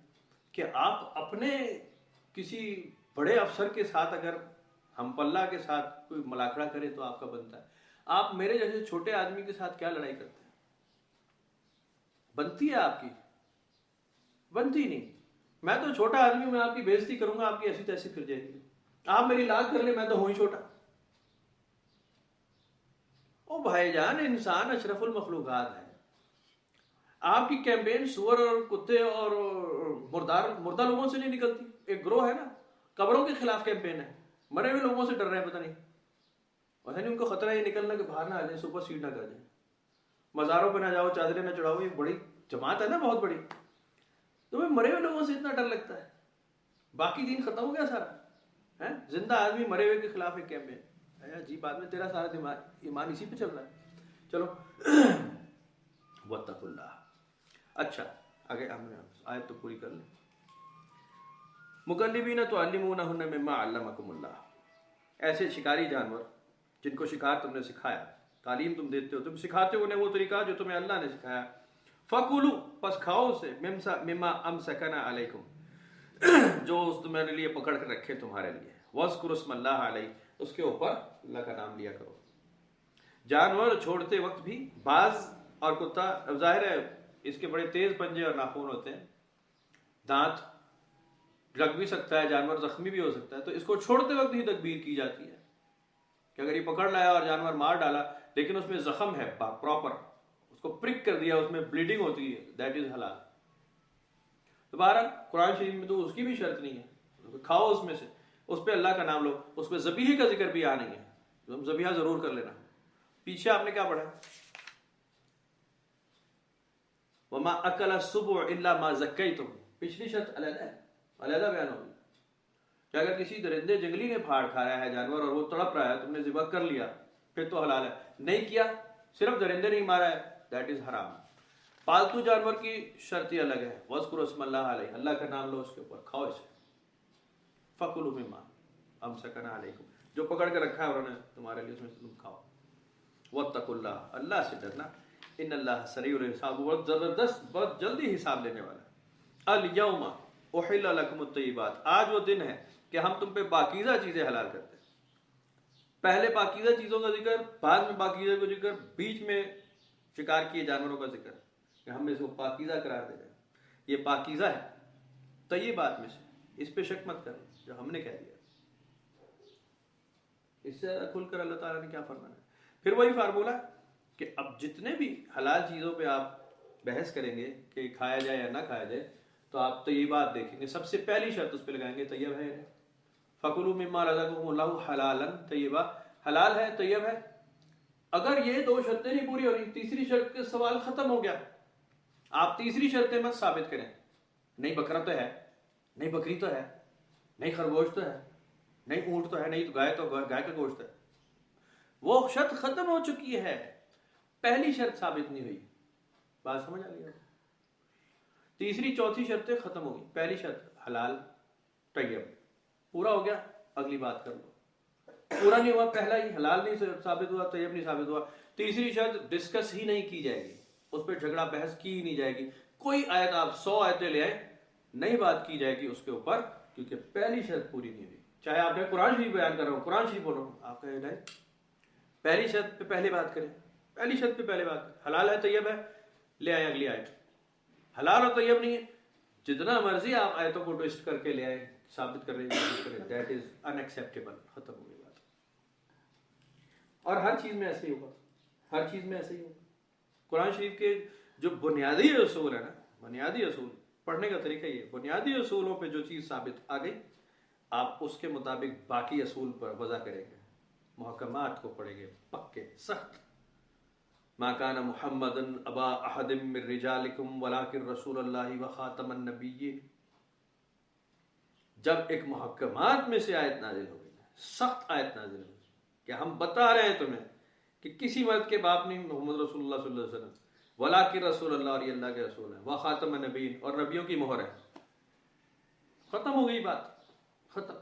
کہ آپ اپنے کسی بڑے افسر کے ساتھ اگر ہم پلہ کے ساتھ کوئی ملاقڑہ کرے تو آپ کا بنتا ہے، آپ میرے جیسے چھوٹے آدمی کے ساتھ کیا لڑائی کرتے ہیں؟ بنتی ہے آپ کی؟ بنتی نہیں. میں تو چھوٹا آدمی ہوں، میں آپ کی بےزتی کروں گا، آپ کی ایسی تیسی پھر جائے گی. آپ میری لاگ کر لیں، میں تو ہوں ہی چھوٹا. او بھائی جان، انسان اشرف المخلوقات ہے. آپ کی کیمپین سور اور کتے اور مردہ لوگوں سے نہیں نکلتی. ایک گروہ ہے نا، قبروں کے خلاف کیمپین ہے، مرے ہوئے لوگوں سے ڈر رہے ہیں. پتہ نہیں ان کو خطرہ یہ نکلنا کہ باہر نہ آ جائیں، سپر سیڈ نہ کر جائیں، مزاروں پہ نہ جاؤ، چادریں نہ چڑھاؤ. یہ بڑی جماعت ہے نا، بہت بڑی. تمہیں مرے ہوئے لوگوں سے اتنا ڈر لگتا ہے؟ باقی دین ختم ہو گیا سارا. زندہ آدمی مرے ہوئے کے خلاف ایک کیمپین. عجیب بات میں تیرا سارا ایمان اسی پہ چل رہا ہے. چلو واتقوا اللہ. اچھا آگے ہم نے آیت تو پوری کر لیں. مکلبین تعلمونہن مما علمکم اللہ، ایسے شکاری جانور جن کو شکار تم نے سکھایا، تعلیم تم دیتے ہو، تم سکھاتے ہو انہیں وہ طریقہ جو تمہیں اللہ نے سکھایا. فَكُلُوا، پس کھاؤ اسے، مما امسکنا علیکم، جو اس تمہارے لیے پکڑ کر رکھے تمہارے لیے. وَاذْكُرُوا اسْمَ اللَّهِ عَلَيْهِ، اس کے اوپر اللہ کا نام لیا کرو. جانور چھوڑتے وقت بھی باز اور کتا، ظاہر ہے اس کے بڑے تیز پنجے اور ناخن ہوتے ہیں، دانت، لگ بھی سکتا ہے، جانور زخمی بھی ہو سکتا ہے. تو اس کو چھوڑتے وقت ہی تکبیر کی جاتی ہے کہ اگر یہ پکڑ لایا اور جانور مار ڈالا لیکن اس میں زخم ہے پراپر، اس کو پرک کر دیا، اس میں بلیڈنگ ہوتی ہے، دیٹ از حلال. دوبارہ قرآن شریف میں تو اس کی بھی شرط نہیں ہے، کھاؤ اس میں سے، اس پہ اللہ کا نام لو. اس پہ ذبیحے کا ذکر بھی آ نہیں ہے، تم ذبیحہ ضرور کر لینا. پیچھے آپ نے کیا پڑھا؟ وَمَا أَكَلَ السُّبُعُ إِلَّا مَا زَكَّيْتُمْ، پچھلی شرط علیحدہ ہے، علیحدہ بیان ہوگی کہ اگر کسی درندے جنگلی نے پھاڑ کھایا ہے جانور اور وہ تڑپ رہا ہے، تم نے ذبح کر لیا، پھر تو حلال ہے. نہیں کیا، صرف درندے نہیں مارا ہے، دیٹ از حرام. پالتو جانور کی شرط ہی الگ ہے. وَاذْكُرُوا اسْمَ اللَّهِ عَلَيْهِ، اللہ کا نام لو اس کے اوپر، کھاؤ اسے. فَكُلُوا مِمَّا أَمْسَكْنَا عَلَيْكُمْ، جو پکڑ کے رکھا ہے انہوں نے تمہارے لیے، اس میں سے تم کھاؤ. وَاتَّقُوا اللَّهَ، اللہ سے ڈرنا. ان اللہ سریع الحساب، بہت زبردست، بہت جلدی حساب لینے والا. الیوم احل لکم الطیبات، آج وہ دن ہے کہ ہم تم پہ پاکیزہ چیزیں حلال کرتے ہیں. پہلے پاکیزہ چیزوں کا ذکر، بعد میں پاکیزہ کو ذکر، بیچ میں شکار کیے جانوروں کا ذکر کہ ہم اس کو پاکیزہ قرار دے رہے ہیں، یہ پاکیزہ ہے طیبات میں سے، اس پہ شک مت کرو جو ہم نے کہہ دیا۔ اس سے زیادہ کھل کر اللہ تعالیٰ نے کیا فرمانا ہے؟ پھر وہی فارمولہ کہ اب جتنے بھی حلال چیزوں پہ آپ بحث کریں گے کہ کھایا جائے یا نہ کھایا جائے، تو آپ طیبات دیکھیں گے، سب سے پہلی شرط اس پہ لگائیں گے طیب ہے۔ فَكُلُوا مِمَّا رَزَقَكُمُ اللَّهُ حَلَالًا طَيِّبًا، حلال ہے طیب ہے۔ اگر یہ دو شرطیں نہیں پوری ہو رہی، تیسری شرط کے سوال ختم ہو گیا۔ آپ تیسری شرطیں مت ثابت کریں، نہیں بکرا تو ہے، نہیں بکری تو ہے، نہیں خرگوش تو ہے، نہیں اونٹ تو ہے، نہیں تو گائے کا گوشت ہے۔ وہ شرط ختم ہو چکی ہے، پہلی شرط ثابت نہیں ہوئی۔ بات سمجھ آ گئی؟ تیسری چوتھی شرطیں ختم ہو گئی، پہلی شرط حلال طیب پورا ہو گیا، اگلی بات کر لو۔ پورا نہیں ہوا پہلا ہی، حلال نہیں ثابت ہوا، طیب نہیں ثابت ہوا، تیسری شرط ڈسکس ہی نہیں کی جائے گی، اس پہ جھگڑا بحث کی ہی نہیں جائے گی۔ کوئی آیت آپ 100 آیتیں لے آئے، نہیں بات کی جائے گی اس کے اوپر، کیونکہ پہلی شرط پوری نہیں ہوئی۔ چاہے آپ نے قرآن شریف بیان کر رہا ہوں، قرآن شریف بول رہا ہوں، آپ کا ہدایت پہلی شرط پہ پہلے بات کریں، پہلی شرط پہ پہلے بات کریں۔ حلال ہے طیب ہے، لے آئے اگلی آیت۔ حلال اور طیب نہیں ہے، جتنا مرضی آپ آیتوں کو ٹوسٹ کر کے لے آئے، ثابت کر رہے ہیں، دیٹ از ان ایکسیپٹیبل، ختم ہو گئی بات۔ اور ہر چیز میں ایسے ہی ہوگا، ہر چیز میں ایسے ہی ہوگا۔ قرآن شریف کے جو بنیادی اصول ہے نا، بنیادی اصول پڑھنے کا طریقہ یہ، بنیادی اصولوں پہ جو چیز ثابت آ گئی، آپ اس کے مطابق باقی اصول پر وضع کریں گے، محکمات کو پڑھیں گے، پکے سخت۔ ما کان محمد ابا احد من رجالکم ولکن رسول اللہ وخاتم النبیین۔ جب ایک محکمات میں سے آیت نازل ہو گئی، سخت آیت نازل ہو گئی کہ ہم بتا رہے ہیں تمہیں کہ کسی مرد کے باپ نہیں محمد رسول اللہ صلی اللہ علیہ وسلم، ولاکن رسول اللہ، اور یہ اللہ کے رسول ہیں، وخاتم النبیین، اور نبیوں کی مہر ہے۔ ختم ہو گئی بات، ختم۔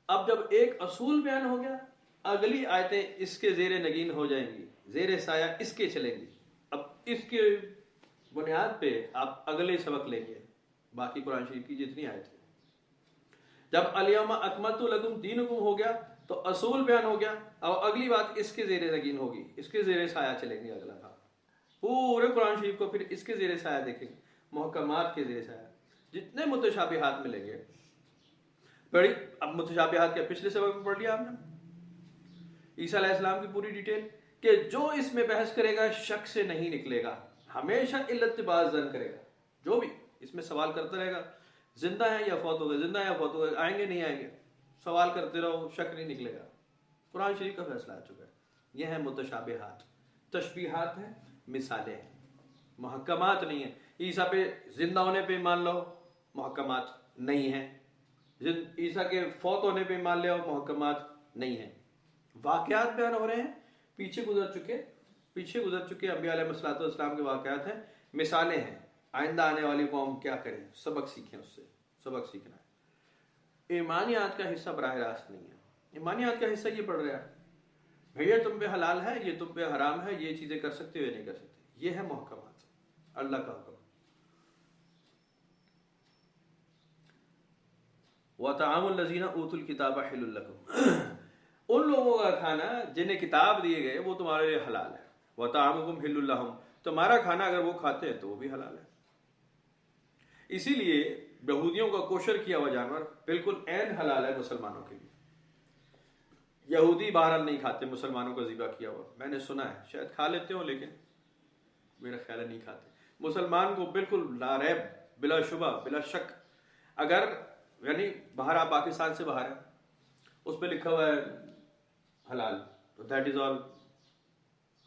اب جب ایک اصول بیان ہو گیا، اگلی آیتیں اس کے زیر نگین ہو جائیں گی، زیر سایہ اس کے چلیں گی۔ اب اس کے بنیاد پہ آپ اگلے سبق لیں گے، باقی قرآن شریف کی جتنی آیتیں۔ جب الیوم اکملت لکم دینکم ہو گیا تو اصول بیان ہو گیا، اب اگلی بات اس کے زیر نگین ہوگی، اس کے زیر سایہ چلیں گے۔ اگلا کام پورے قرآن شریف کو پھر اس کے زیر سایہ دیکھیں گے، محکمات کے زیر سایہ، جتنے متشابہات ملیں گے۔ بڑی اب متشابہات کے پچھلے سبق میں پڑھ لیا آپ نے، عیسیٰ علیہ السلام کی پوری ڈیٹیل کہ جو اس میں بحث کرے گا شک سے نہیں نکلے گا، ہمیشہ علت باز ظن کرے گا۔ جو بھی اس میں سوال کرتا رہے گا، زندہ ہیں یا فوت ہو گئے، زندہ ہیں یا فوت ہو گئے، آئیں گے نہیں آئیں گے، سوال کرتے رہو، شک نہیں نکلے گا۔ قرآن شریف کا فیصلہ آ چکا ہے۔ یہ ہیں متشابہات، تشبیہات ہیں، مثالیں ہیں، محکمات نہیں ہیں۔ عیسیٰ پہ زندہ ہونے پہ مان لو، محکمات نہیں ہیں۔ عیسیٰ کے فوت ہونے پہ مان لو، محکمات نہیں ہیں۔ واقعات بیان ہو رہے ہیں، پیچھے گزر چکے انبیاء علیہ الصلوۃ والسلام کے واقعات ہیں، مثالیں ہیں۔ آئندہ آنے والی قوم کیا کرے، سبق سیکھیں، اس سے سبق سیکھنا ہے۔ ایمانیات کا حصہ براہ راست نہیں ہے۔ ایمانیات کا حصہ یہ پڑھ رہا ہے، بھیا تم پہ حلال ہے، یہ تم پہ حرام ہے، یہ چیزیں کر سکتے ہو یا نہیں کر سکتے۔ یہ ہے محکمات، اللہ کا حکم۔ وَطَعَامُ الَّذِينَ أُوتُوا الْكِتَابَ حِلٌّ لَكُمْ، ان لوگوں کا کھانا جنہیں کتاب دیے گئے وہ تمہارے لیے حلال ہے۔ وَطَعَامُكُمْ حِلٌّ لَهُمْ، تمہارا کھانا اگر وہ کھاتے ہیں تو وہ بھی حلال ہے۔ اسی لیے یہودیوں کا کوشر کیا ہوا جانور بالکل عین حلال ہے مسلمانوں کے لیے۔ یہودی بہرحال نہیں کھاتے مسلمانوں کا ذبح کیا ہوا، میں نے سنا ہے، شاید کھا لیتے ہوں لیکن میرا خیال ہے نہیں کھاتے۔ مسلمان کو بالکل لا ریب، بلا شبہ، بلا شک، اگر یعنی باہر، آپ پاکستان سے باہر ہے، اس پہ لکھا ہوا ہے حلال، تو دیٹ از آل۔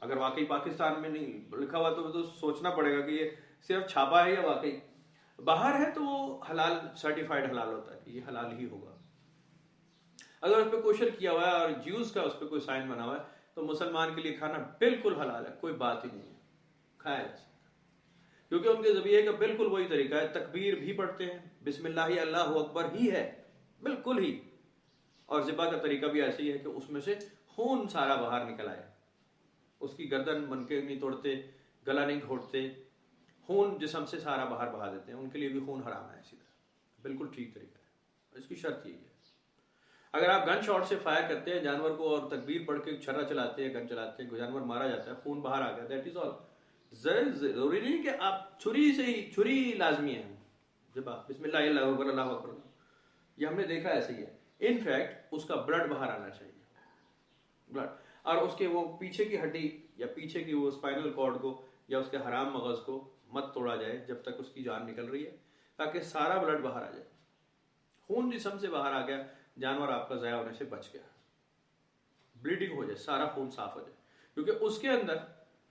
اگر واقعی پاکستان میں نہیں لکھا ہوا تو سوچنا پڑے گا کہ یہ صرف چھاپا ہے یا واقعی باہر ہے، تو وہ حلال سرٹیفائڈ حلال ہوتا ہے کہ یہ حلال ہی ہوگا۔ اگر اس پہ کوشر کیا ہوا ہے اور جیوز کا اس پہ کوئی سائن بنا ہوا ہے تو مسلمان کے لیے کھانا بالکل حلال ہے، کوئی بات ہی نہیں ہے، کھایا جا سکتا ہے، کیونکہ ان کے ذبیحے کا بالکل وہی طریقہ ہے، تکبیر بھی پڑھتے ہیں، بسم اللہ اللہ اکبر ہی ہے بالکل ہی، اور ذبح کا طریقہ بھی ایسا ہی ہے کہ اس میں سے خون سارا باہر نکل آئے، اس کی گردن منکے نہیں توڑتے، گلا نہیں گھونٹتے، خون جسم سے سارا باہر بہا دیتے ہیں، ان کے لیے بھی خون حرام ہے، اسی طرح بالکل ٹھیک طریقہ ہے۔ اس کی شرط یہی ہے، اگر آپ گن شاٹ سے فائر کرتے ہیں جانور کو اور تکبیر پڑھ کے چھرا چلاتے ہیں، گن چلاتے ہیں، جانور مارا جاتا ہے، خون باہر آ گیا، دیٹ از آل. ضروری نہیں کہ آپ چھری سے ہی، چھری لازمی ہے. جب آپ بسم اللہ اللہ اکبر اللہ اکبر، یہ ہم نے دیکھا ایسے ہی ہے. ان فیکٹ اس کا بلڈ باہر آنا چاہیے، بلڈ. اور اس کے وہ پیچھے کی ہڈی یا پیچھے کی وہ اسپائنل کارڈ کو یا اس کے حرام مغز کو مت توڑا جائے جب تک اس کی جان نکل رہی ہے، تاکہ سارا بلڈ باہر آ جائے. خون جسم سے باہر آ گیا، جانور آپ کا ضائع ہونے سے بچ گیا. بلیڈنگ ہو جائے، سارا خون صاف ہو جائے، کیونکہ اس کے اندر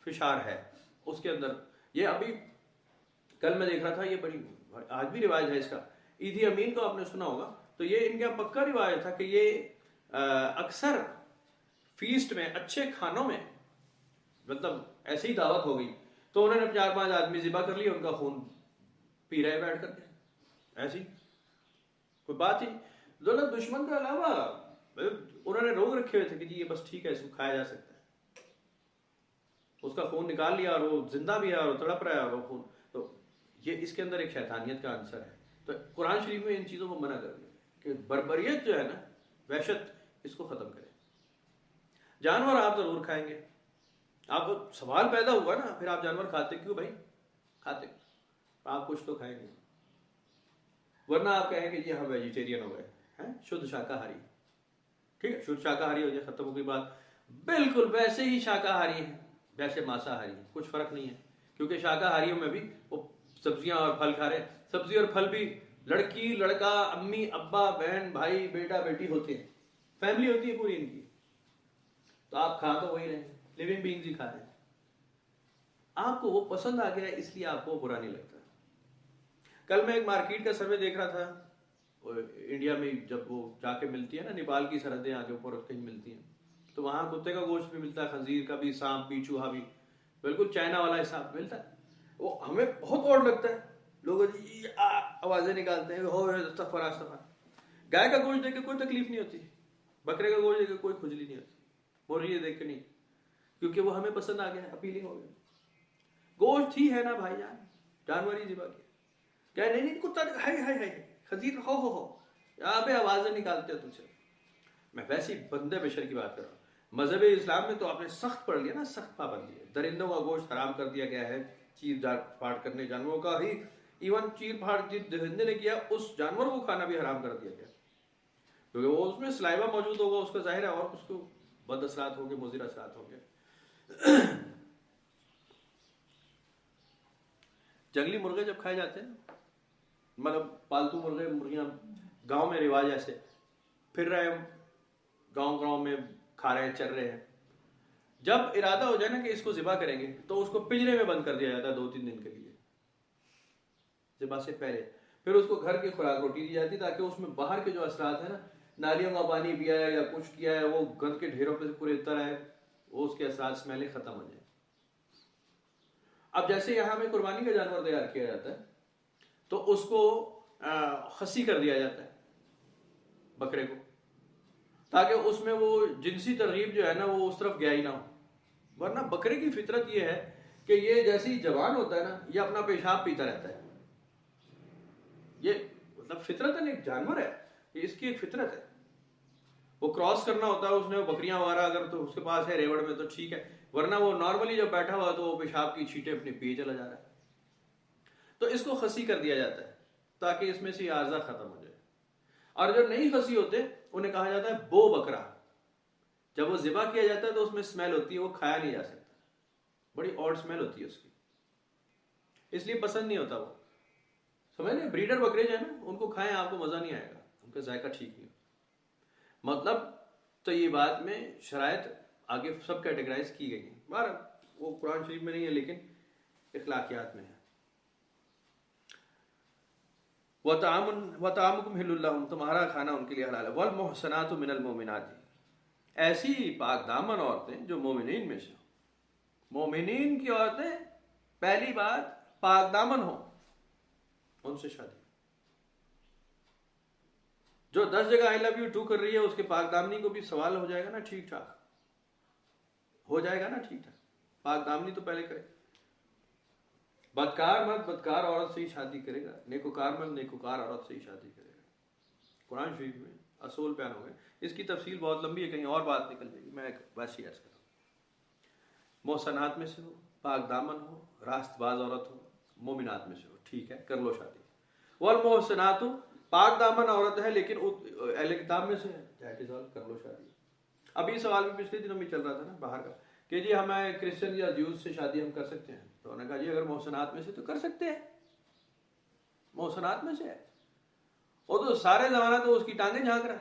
فشار ہے. اس کے اندر یہ ابھی کل میں دیکھ رہا تھا، یہ بڑی آج بھی رواج ہے اس کا. ایدھی امین کو آپ نے سنا ہوگا، تو یہ ان کا پکا رواج تھا کہ یہ اکثر فیسٹ میں، اچھے کھانوں میں، مطلب ایسی ہی دعوت ہو گئی تو انہوں نے 4-5 آدمی ذبح کر لیا، ان کا خون پی رہے بیٹھ کر کے. ایسی کوئی بات ہی دولت دشمن کے علاوہ انہوں نے روگ رکھے ہوئے تھے کہ جی یہ بس ٹھیک ہے، اس کو کھایا جا سکتا ہے. اس کا خون نکال لیا اور وہ زندہ بھی ہے اور تڑپ رہا ہے اور وہ خون. تو یہ اس کے اندر ایک شیطانیت کا عنصر ہے. تو قرآن شریف میں ان چیزوں کو منع کر دیا کہ بربریت جو ہے نا، وحشت، اس کو ختم کریں. جانور آپ ضرور کھائیں گے. آپ کو سوال پیدا ہوا نا، پھر آپ جانور کھاتے کیوں بھائی؟ کھاتے آپ کچھ تو کھائیں گے، ورنہ آپ کہیں کہ جی ہم ویجیٹیرین ہو گئے ہیں، شدھ شاکاہاری. ٹھیک ہے، شدھ شاکاہاری ہو جائے، ختم ہو گئی بات. بالکل ویسے ہی شاکاہاری ہیں ویسے ماساہاری ہیں، کچھ فرق نہیں ہے. کیونکہ شاکاہاریوں میں بھی وہ سبزیاں اور پھل کھا رہے ہیں. سبزی اور پھل بھی لڑکی لڑکا، امی ابا، بہن بھائی، بیٹا بیٹی ہوتے ہیں، فیملی ہوتی ہے پوری ان کی. تو آپ کھا تو وہی رہے ہیں، لیونگ بینگز ہی کھا رہے ہیں. آپ کو وہ پسند آ گیا اس لیے آپ کو برا نہیں لگتا. کل میں ایک مارکیٹ کا سروے دیکھ رہا تھا. انڈیا میں جب وہ جا کے ملتی ہے نا، نیپال کی سرحدیں آگے اوپر کہیں ملتی ہیں، تو وہاں کتے کا گوشت بھی ملتا ہے، خنزیر کا بھی، سانپ بھی، چوہا بھی، بالکل چائنا والا حساب ملتا ہے. وہ ہمیں بہت اور لگتا ہے، لوگ آوازیں نکالتے ہیں، ہو استغفر استغفر. گائے کا گوشت دیکھ کے کوئی تکلیف نہیں ہوتی، بکرے کا گوشت دیکھ کے کوئی کھجلی نہیں ہوتی، مرغی دیکھ کے نہیں، کیونکہ وہ ہمیں پسند آ گیا، اپیلنگ ہو گیا. گوشت ہی ہے نا بھائی جان، جانور ہی ذبح کیا. کیا نہیں کتا ہے خنزیر ہو یہاں پہ آوازیں نکالتے ہو تم سے. میں ویسی بندے بشر کی بات کر رہا ہوں. مذہب اسلام میں تو آپ نے سخت پڑھ لیا نا، سخت پابندی ہے. درندوں کا گوشت حرام کر دیا گیا ہے، چیر پھاڑ کرنے جانوروں کا ہی، ایون چیر پھاڑ جس درندے نے کیا اس جانور کو کھانا بھی حرام کر دیا گیا، کیونکہ وہ اس میں سلائیوا موجود ہوگا، اس کا ظاہر ہے، اور اس کو بد اثرات ہوں گے، مضر اثرات ہوں گے. جنگلی مرغے جب کھائے جاتے ہیں، مطلب پالتو مرغے مرغیاں، گاؤں میں رواج ایسے پھر رہے ہیں، گاؤں میں کھا رہے ہیں، چر رہے ہیں. جب ارادہ ہو جائے نا کہ اس کو ذبح کریں گے تو اس کو پنجرے میں بند کر دیا جاتا ہے 2-3 دن کے لیے، ذبح سے پہلے. پھر اس کو گھر کی خوراک روٹی دی جاتی ہے تاکہ اس میں باہر کے جو اثرات ہیں نا، نالیوں کا پانی پیا ہے یا کچھ کیا ہے، وہ گھر کے ڈھیروں پہ کریدتا رہے، وہ اس کے اثرات سمیلیں ختم ہو جائیں. اب جیسے یہاں میں قربانی کا جانور تیار کیا جاتا ہے تو اس کو خصی کر دیا جاتا ہے بکرے کو، تاکہ اس میں وہ جنسی ترغیب جو ہے نا وہ اس طرف گیا ہی نہ ہو. ورنہ بکرے کی فطرت یہ ہے کہ یہ جیسے ہی جوان ہوتا ہے نا، یہ اپنا پیشاب پیتا رہتا ہے. یہ مطلب فطرت ہے، ایک جانور ہے، یہ اس کی ایک فطرت ہے. وہ کراس کرنا ہوتا ہے اس نے، بکریاں وغیرہ اگر تو اس کے پاس ہے ریوڑ میں تو ٹھیک ہے، ورنہ وہ نارملی جب بیٹھا ہوا تو وہ پیشاب کی چھینٹیں اپنی پیے چلا جا رہا ہے. تو اس کو خصی کر دیا جاتا ہے تاکہ اس میں سے اعضا ختم ہو جائے. اور جو نہیں خصی ہوتے انہیں کہا جاتا ہے بو بکرا. جب وہ ذبح کیا جاتا ہے تو اس میں اسمیل ہوتی ہے، وہ کھایا نہیں جا سکتا، بڑی آڈ اسمیل ہوتی ہے اس کی، اس لیے پسند نہیں ہوتا. وہ سمجھ لیں، بریڈر بکرے جو ہیں نا ان کو کھائیں، آپ کو مزہ نہیں آئے گا، ان کا ذائقہ ٹھیک نہیں. مطلب تو یہ بات میں شرائط آگے سب کیٹیگرائز کی گئی ہیں. بہر وہ قرآن شریف میں نہیں ہے لیکن اخلاقیات میں ہے. وَطَعَامُكُمْ حِلٌّ لَّهُمْ، تمہارا کھانا ان کے لیے حلال ہے. وَالْمُحْصَنَاتُ مِنَ الْمُؤْمِنَاتِ، ایسی پاک دامن عورتیں جو مومنین میں سے، مومنین کی عورتیں پہلی بات پاک دامن ہوں، ان سے شادی. جو 10 جگہ آئی لو یو 2 کر رہی ہے، اس کے پاک دامنی کو بھی سوال ہو جائے گا نا، ٹھیک ٹھاک ہو جائے گا نا، ٹھیک ٹھاک. پاک دامنی تو پہلے کرے. بدکار مرد بدکار عورت سے ہی شادی کرے گا، نیکوکار مرد نیکوکار عورت سے ہی شادی کرے گا. قرآن شریف میں اصول بیان ہو گئے. اس کی تفصیل بہت لمبی ہے, کہیں اور بات نکل جائے گی, میں ایک ویسی عرض کروں. محسنات میں سے ہو, پاک دامن ہو, راست باز عورت ہو, مومنات میں سے ہو, ٹھیک ہے, کر لو شادی. والمحسنات, پاک دامن عورت ہے لیکن اہل کتاب میں سے ہے, کر لو شادی. ابھی سوال بھی پچھلے دنوں میں چل رہا تھا نا باہر کا, کہ جی ہمیں کرسچن یا جیوز سے شادی ہم کر سکتے ہیں. تو انہوں نے کہا جی اگر محسنات میں سے تو کر سکتے ہیں, محسنات میں سے ہے. وہ تو سارے زمانہ تو اس کی ٹانگیں جھانک رہا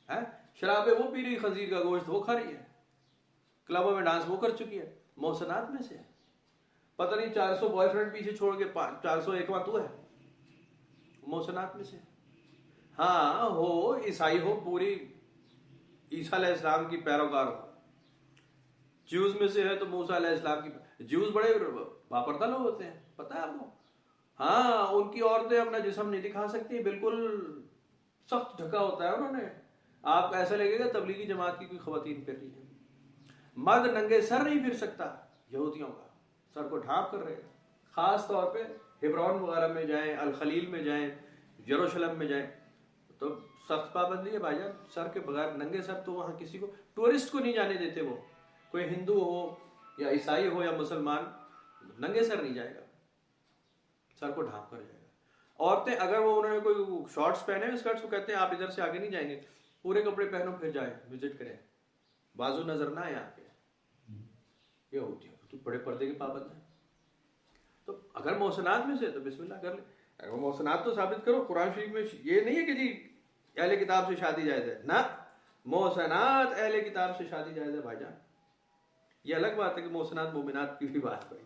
ہے, شرابیں وہ پی رہی, خنزیر کا گوشت وہ کھا رہی ہے, کلبوں میں ڈانس وہ کر چکی ہے, محسنات میں سے ہے. پتہ نہیں 400 بوائے فرینڈ پیچھے چھوڑ کے 401واں تو ہے, محسنات میں سے. ہاں ہو عیسائی ہو, پوری عیسیٰ علیہ السلام کی پیروکار ہو, جیوز میں سے ہے تو موسیٰ علیہ السلام کی. جیوز بڑے باپردہ لوگ ہوتے ہیں, پتہ ہے آپ کو. ہاں ان کی عورتیں اپنا جسم نہیں دکھا سکتی, بالکل سخت ڈھکا ہوتا ہے انہوں نے. آپ کو ایسا لگے گا تبلیغی جماعت کی کوئی خواتین پھر رہی ہے. مرد ننگے سر نہیں پھر سکتا, یہودیوں کا سر کو ڈھانپ کر رہے گا. خاص طور پہ ہبرون وغیرہ میں جائیں, الخلیل میں جائیں, یروشلم میں جائیں, تو سخت پابندی ہے بھائی جان. سر کے بغیر ننگے سر تو وہاں کسی کو, ٹورسٹ کو نہیں جانے دیتے. وہ کوئی ہندو ہو یا عیسائی ہو یا مسلمان, ننگے سر نہیں جائے گا, سر کو ڈھانپ کر جائے گا. عورتیں اگر وہ انہوں نے کوئی شارٹس پہنے ہیں, اسکرٹس کو کہتے ہیں آپ ادھر سے آگے نہیں جائیں گے, پورے کپڑے پہنو پھر جائیں وزٹ کریں, بازو نظر نہ آئے آپ کے. یہ ہوتی ہے تو بڑے پردے کے پابند ہیں. تو اگر محسنات میں سے تو بسم اللہ کر لیں. اگر محسنات تو ثابت کرو. قرآن شریف میں یہ نہیں ہے کہ جی اہل کتاب سے شادی جائز ہے, نہ, محسنات اہل کتاب سے شادی جائز ہے بھائی جان. یہ الگ بات ہے کہ محسنات مومنات کی بھی بات ہوئی,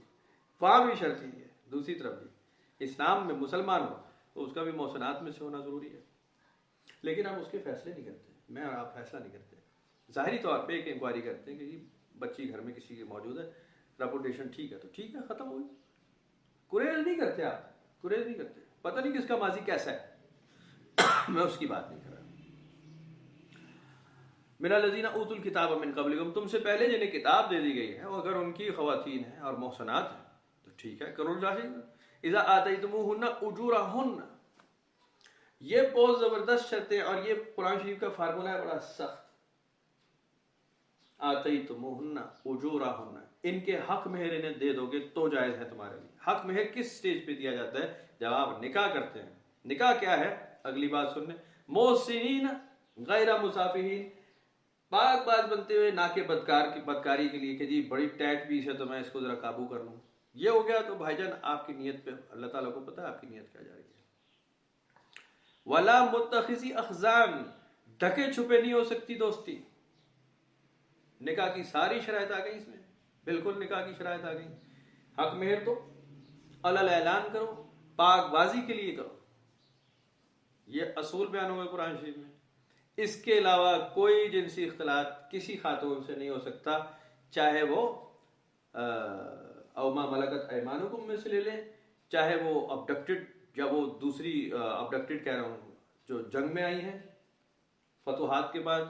وہاں بھی شرط ہی ہے. دوسری طرف بھی اسلام میں مسلمان ہو تو اس کا بھی محسنات میں سے ہونا ضروری ہے. لیکن ہم اس کے فیصلے نہیں کرتے, میں اور آپ فیصلہ نہیں کرتے. ظاہری طور پہ ایک انکوائری کرتے ہیں کہ جی بچی گھر میں کسی کی موجود ہے, ریپوٹیشن ٹھیک ہے تو ٹھیک ہے, ختم ہو گئی. کوریز نہیں کرتے آپ, کوریز نہیں کرتے. پتہ نہیں کس کا ماضی کیسا ہے, میں اس کی بات نہیں کر رہا. من الذین اوتوا الکتاب من قبلکم, تم سے پہلے جنہیں کتاب دے دی گئی ہے, اگر ان کی خواتین ہیں اور محسنات ہیں تو ٹھیک ہے, کرو شادی. اذا آتیتموہن اجورہن, یہ بہت زبردست شرط ہے, اور یہ قرآن شریف کا فارمولہ ہے بڑا سخت. آتیتموہن اجورہن, ان کے حق مہر انہیں دے دو گے تو جائز ہے تمہارے لیے. حق مہر کس سٹیج پہ دیا جاتا ہے؟ جب آپ نکاح کرتے ہیں. نکاح کیا ہے؟ اگلی بات سننے. محسنین غیر مسافحین, پاک باز بنتے ہوئے, نہ کہ بدکاری کے لیے کہ جی بڑی ٹیٹ پیس ہے تو میں اس کو ذرا قابو کر لوں. یہ ہو گیا تو بھائی جان آپ کی نیت پہ اللہ تعالیٰ کو پتا ہے آپ کی نیت کیا جا رہی ہے. ولا متخذی اخزان, ڈھکے چھپے نہیں ہو سکتی دوستی. نکاح کی ساری شرائط آ گئی اس میں, بالکل نکاح کی شرائط آ گئی. حق مہر تو علل اعلان کرو, پاک بازی کے لیے کرو. یہ اصول بیان ہوئے قرآن شریف میں. اس کے علاوہ کوئی جنسی اختلاط کسی خاتون سے نہیں ہو سکتا, چاہے وہ او ما ملکت ایمانکم میں سے لے لیں, چاہے وہ ابڈکٹڈ, یا وہ دوسری ابڈکٹڈ کہہ رہا ہوں جو جنگ میں آئی ہیں, فتوحات کے بعد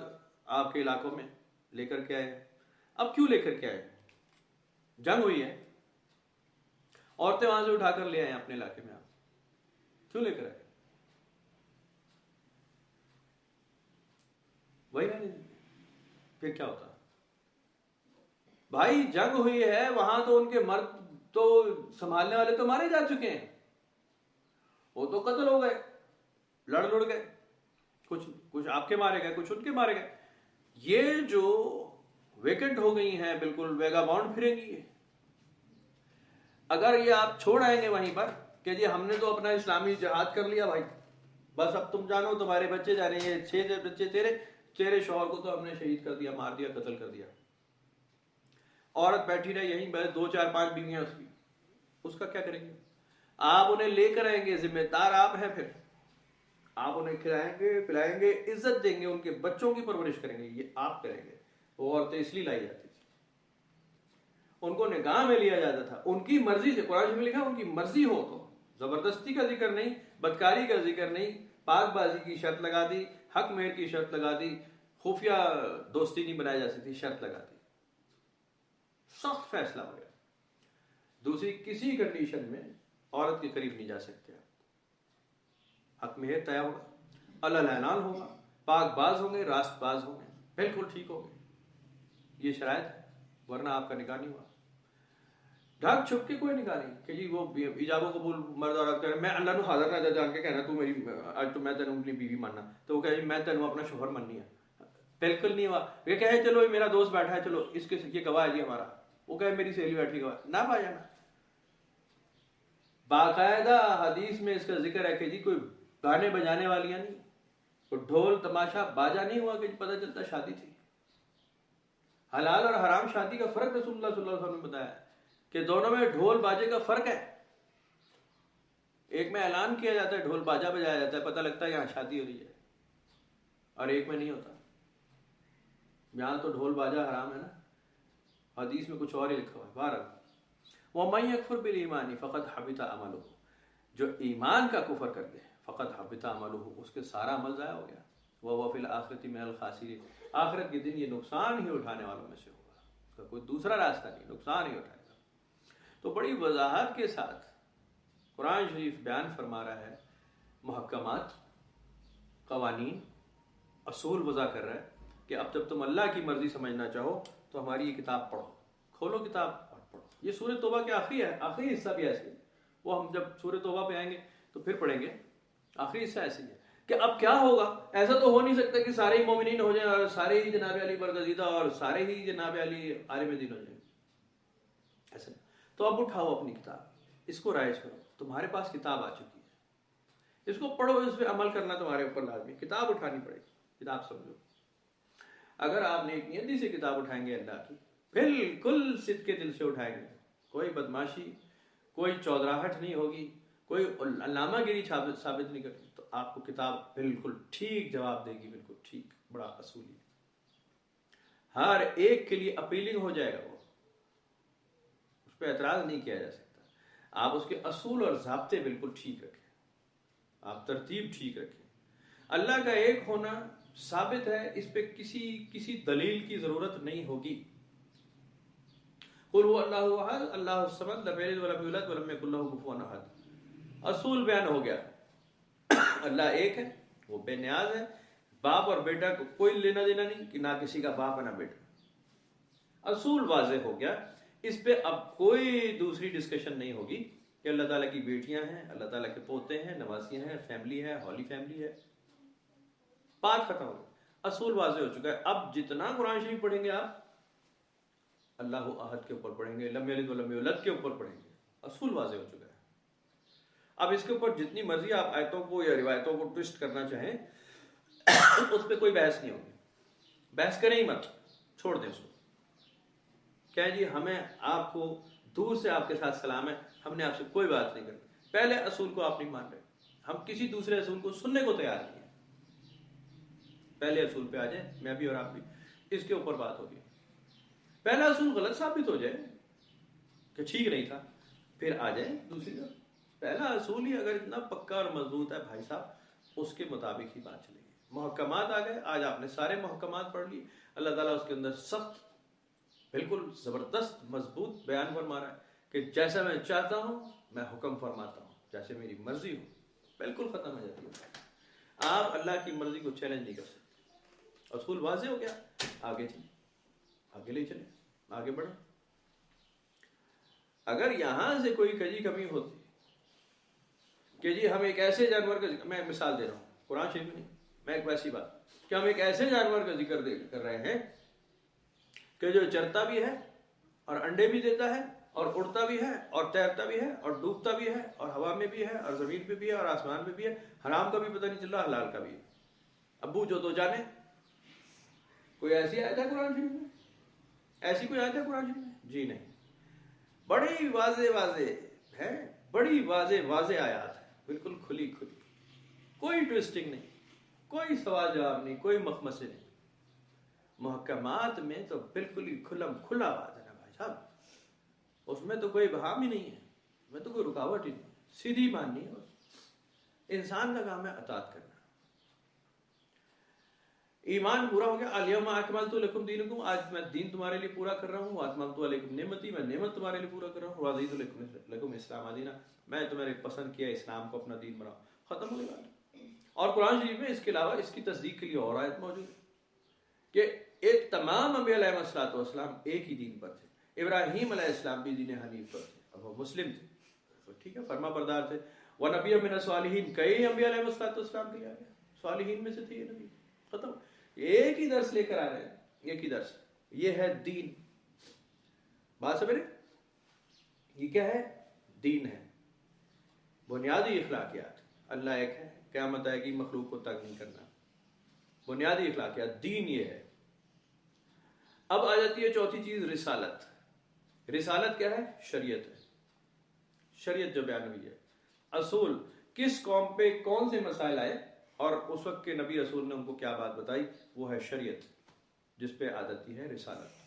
آپ کے علاقوں میں لے کر کے آئے. اب کیوں لے کر کے آئے؟ جنگ ہوئی ہے, عورتیں وہاں سے اٹھا کر لے آئے اپنے علاقے میں, آپ کیوں لے کر آئے؟ وہی رہنے دیں, پھر کیا ہوتا؟ بھائی جنگ ہوئی ہے وہاں, تو ان کے مرد تو سنبھالنے والے تو مارے جا چکے ہیں, وہ تو قتل ہو گئے, لڑ گئے, کچھ آپ کے مارے گئے, کچھ ان کے مارے گئے. یہ جو ویکنٹ ہو گئی ہیں بالکل ویگا باؤنڈ پھریں گی. اگر یہ آپ چھوڑ آئیں گے وہیں پر کہ جی ہم نے تو اپنا اسلامی جہاد کر لیا بھائی, بس اب تم جانو تمہارے بچے جا رہے ہیں, 6 بچے تیرے شوہر کو تو ہم نے شہید کر دیا, مار دیا, قتل کر دیا. عورت بیٹھی رہے یہیں, 2 4 5 بیویاں اس کی, اس کا کیا کریں گے؟ آپ انہیں لے کر آئیں گے, ذمہ دار آپ ہیں, پھر آپ انہیں کھلائیں گے, پلائیں گے, عزت دیں گے, ان کے بچوں کی پرورش کریں گے, یہ آپ کریں گے. وہ عورتیں اس لیے لائی جاتی تھی, ان کو نگاہ میں لیا جاتا تھا ان کی مرضی سے. قرآن میں لکھا ان کی مرضی ہو تو, زبردستی کا ذکر نہیں, بدکاری کا ذکر نہیں, پاک بازی کی شرط لگا دی, حق مہر کی شرط لگا دی, خفیہ دوستی نہیں بنائی جا سکتی, شرط لگا دی, سخت فیصلہ ہو گیا. دوسری کسی کنڈیشن میں عورت کے قریب نہیں جا سکتے, حق مہر طے ہوگا. اللہ اعلان ہوگا، پاک باز ہوں گے، راست باز ہوں گے، بالکل ٹھیک ہوں گے. یہ شرائط ہے، ورنہ آپ کا نکاح نہیں ہوا. ڈھک چھپ کے کوئی نکاح نہیں کہ جی وہ ایجاب و قبول مرد عورت کرے. میں اللہ نو حاضر نہ جان کے کہنا تو میری اج تو میں تینوں اپنی بیوی ماننا، تو وہ کہے میں تینوں اپنا شوہر ماننی ہے. بالکل نہیں ہوا. یہ کہے چلو میرا دوست بیٹھا ہے، چلو اس کے یہ گواہ ہے جی ہمارا، وہ کہے میری سہیلی بیٹھی گواہ، نہ پا جانا. باقاعدہ حدیث میں اس کا ذکر ہے کہ جی کوئی گانے بجانے والیاں نہیں، کوئی ڈھول تماشا باجا نہیں ہوا کہ پتہ چلتا شادی تھی. حلال اور حرام شادی کا فرق رسول اللہ صلی اللہ علیہ وسلم نے بتایا کہ دونوں میں ڈھول باجے کا فرق ہے. ایک میں اعلان کیا جاتا ہے، ڈھول باجا بجایا جاتا ہے، پتہ لگتا ہے یہاں شادی ہو رہی ہے، اور ایک میں نہیں ہوتا. یہاں تو ڈھول باجا حرام ہے نا، حدیث میں کچھ اور ہی لکھا ہوا ہے. بہرحال وَمَن يَكْفُرْ بِالْإِيمَانِ فَقَدْ حَبِطَ عَمَلُهُ، جو ایمان کا کفر کر دے فقط حبط عملہ، اس کے سارا عمل ضائع ہو گیا. وَهُوَ فِي الْآخِرَةِ مِنَ الْخَاسِرِينَ، آخرت کے دن یہ نقصان ہی اٹھانے والوں میں سے ہوگا، اس کا کوئی دوسرا راستہ نہیں، نقصان ہی اٹھائے گا. تو بڑی وضاحت کے ساتھ قرآن شریف بیان فرما رہا ہے، محکمات، قوانین، اصول وضع کر رہا ہے کہ اب جب تم اللہ کی مرضی سمجھنا چاہو تو ہماری یہ کتاب پڑھو، کھولو کتاب اور پڑھو. یہ سورہ توبہ کے آخری حصہ بھی ایسے ہے، وہ ہم جب سورہ توبہ پہ آئیں گے تو پھر پڑھیں گے. آخری حصہ ایسے ہے کہ اب کیا ہوگا. ایسا تو ہو نہیں سکتا کہ سارے ہی مومنین ہو جائیں اور سارے ہی جناب علی برگزیدہ اور سارے ہی جناب علی عالم دین ہو جائیں، ایسا. تو اب اٹھاؤ اپنی کتاب، اس کو رائج کرو، تمہارے پاس کتاب آ چکی ہے، اس کو پڑھو، اس پہ عمل کرنا تمہارے اوپر لازمی. کتاب اٹھانی پڑے گی، کتاب سمجھو. اگر آپ نیک نیتی سے کتاب اٹھائیں گے اللہ کی، بالکل صدق کے دل سے اٹھائیں گے، کوئی بدماشی، کوئی چودراہٹ نہیں ہوگی، کوئی علامہ گیری ثابت نہیں کرتی، تو آپ کو کتاب بالکل ٹھیک جواب دے گی، بالکل ٹھیک. بڑا اصولی، ہر ایک کے لیے اپیلنگ ہو جائے گا، وہ اس پہ اعتراض نہیں کیا جا سکتا. آپ اس کے اصول اور ضابطے بالکل ٹھیک رکھیں، آپ ترتیب ٹھیک رکھیں. اللہ کا ایک ہونا ثابت ہے، اس پہ کسی دلیل کی ضرورت نہیں ہوگی. قل هو اللہ احد اللہ الصمد لم یلد ولم یولد ولم یکن له کفوا احد. اصول بیان ہو گیا. اللہ ایک ہے، وہ بے نیاز ہے، باپ اور بیٹا کو کوئی لینا دینا نہیں کہ نہ کسی کا باپ ہے نہ بیٹا. اصول واضح ہو گیا. اس پہ اب کوئی دوسری ڈسکشن نہیں ہوگی کہ اللہ تعالیٰ کی بیٹیاں ہیں، اللہ تعالیٰ کے پوتے ہیں، نواسیاں ہیں، فیملی ہے، ہولی فیملی ہے. بات ختم ہو گئی، اصول واضح ہو چکا ہے. اب جتنا قرآن شریف پڑھیں گے آپ اللہ احد کے اوپر پڑھیں گے، لم یلد ولم یولد کے اوپر پڑھیں گے، اصول واضح ہو چکا ہے. اب اس کے اوپر جتنی مرضی آپ آیتوں کو یا روایتوں کو ٹوسٹ کرنا چاہیں اس پہ کوئی بحث نہیں ہوگی. بحث کریں ہی مت، چھوڑ دیں اس کو. کیا جی ہمیں آپ کو دور سے آپ کے ساتھ سلام ہے، ہم نے آپ سے کوئی بات نہیں کرنی. پہلے اصول کو آپ نہیں مان رہے، ہم کسی دوسرے اصول کو سننے کو تیار نہیں ہیں. پہلے اصول پہ آ جائیں، میں بھی اور آپ بھی، اس کے اوپر بات ہوگی. پہلا اصول غلط ثابت ہو جائے کہ ٹھیک نہیں تھا، پھر آ جائیں دوسری طرف. پہلا اصول ہی اگر اتنا پکا اور مضبوط ہے بھائی صاحب، اس کے مطابق ہی بات چلے گی. محکمات آ گئے، آج آپ نے سارے محکمات پڑھ لی. اللہ تعالیٰ اس کے اندر سخت، بالکل زبردست مضبوط بیان فرما رہا ہے کہ جیسا میں چاہتا ہوں میں حکم فرماتا ہوں، جیسے میری مرضی ہو. بالکل ختم ہو جاتی ہے. آپ اللہ کی مرضی کو چیلنج نہیں کر سکتے. اصول واضح ہو گیا، آگے چلیں، آگے لے چلیں، آگے بڑھیں. اگر یہاں سے کوئی کجی کمی ہوتی کہ جی ہم ایک ایسے جانور کا ذکر، میں مثال دے رہا ہوں قرآن شریف میں نہیں، میں ایک ویسی بات کہ ہم ایک ایسے جانور کا ذکر کر رہے ہیں کہ جو چرتا بھی ہے اور انڈے بھی دیتا ہے اور اڑتا بھی ہے اور تیرتا بھی ہے اور ڈوبتا بھی ہے اور ہوا میں بھی ہے اور زمین پہ بھی ہے اور آسمان پہ بھی ہے، حرام کا بھی پتہ نہیں چل رہا، حلال کا بھی ہے. ابو جو تو جانے. کوئی ایسی آیت ہے قرآن شریف میں؟ ایسی کوئی آیت ہے قرآن شریف میں؟ جی نہیں. بڑی واضح ہے، بڑی واضح آیات ہے، بالکل کھلی، کوئی ٹویسٹنگ نہیں، کوئی سوال جواب نہیں، کوئی مخمسے نہیں. محکمات میں تو بالکل ہی کھلا بات ہے نا بھائی صاحب. اس میں تو کوئی بہام ہی نہیں ہے، اس میں تو کوئی رکاوٹ ہی نہیں، سیدھی ماننی ہے. انسان کا کام ہے اطاعت کرنا. ایمان پورا ہو گیا. الیوم اکملت لکم دینکم، آج میں دین تمہارے لیے پورا کر رہا ہوں. واتممت علیکم نعمتی، میں نعمت تمہارے لیے پورا کر رہا ہوں. ورضیت لکم اسلام دینا، میں تمہارے پسند کیا اسلام کو اپنا دین بناؤ. ختم ہو گئی بات. اور قرآن شریف میں اس کے علاوہ اس کی تصدیق کے لیے اور آیت موجود ہے کہ ایک تمام انبیاء علیہ الصلوۃ والسلام ایک ہی دین پر تھے. ابراہیم علیہ السلام بھی دین حنیف پر تھے اور وہ مسلم تھے, ٹھیک ہے, فرما بردار تھے. وَنَبِيًّا مِنَ الصَّالِحِينَ, کئی انبیاء علیہ الصلوۃ والسلام کے آ گیا, صالحین میں سے تھے یہ نبی. ختم. ایک ہی درس لے کر آ رہے ہیں, ایک ہی درس. یہ ہے دین. بات سمجھ رہے, یہ کیا ہے؟ دین ہے, بنیادی اخلاقیات. اللہ ایک ہے, قیامت آئے گی, مخلوق کو تنگ نہیں کرنا, بنیادی اخلاقیات, دین یہ ہے. اب آ جاتی ہے چوتھی چیز, رسالت. رسالت کیا ہے؟ شریعت ہے. شریعت جو بیان ہوئی ہے, اصول کس قوم پہ کون سے مسائل آئے اور اس وقت کے نبی رسول نے ان کو کیا بات بتائی, وہ ہے شریعت, جس پہ آ جاتی ہے رسالت.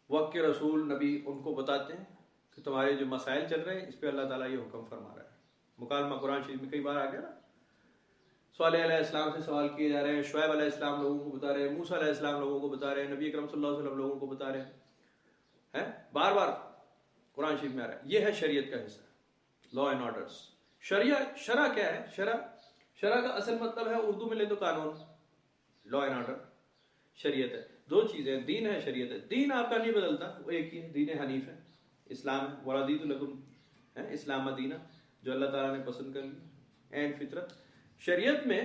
وقت کے رسول نبی ان کو بتاتے ہیں کہ تمہارے جو مسائل چل رہے ہیں اس پہ اللہ تعالیٰ یہ حکم فرما رہا ہے. مکالمہ قرآن شریف میں کئی بار آ گیا نا, صالح علیہ السلام سے سوال کیے جا رہے ہیں, شعیب علیہ السلام لوگوں کو بتا رہے ہیں, موسیٰ علیہ السلام لوگوں کو بتا رہے ہیں, نبی اکرم صلی اللہ علیہ وسلم لوگوں کو بتا رہے ہیں, بار بار قرآن شریف میں آ رہا ہے. یہ ہے شریعت کا حصہ, لا اینڈ آرڈرس. شرع کیا ہے؟ شرع کا اصل مطلب ہے اردو میں لے تو قانون, لا اینڈ آرڈر شریعت ہے. دو چیزیں, دین ہے, شریعت ہے. دین آپ کا نہیں بدلتا, وہ ایک ہی ہے, دین حنیف ہے, اسلام ہے. وَرَضِيتُ لَكُمْ ہے اسلام مدینہ, جو اللہ تعالیٰ نے پسند کر لیا, اینڈ فطرت. شریعت میں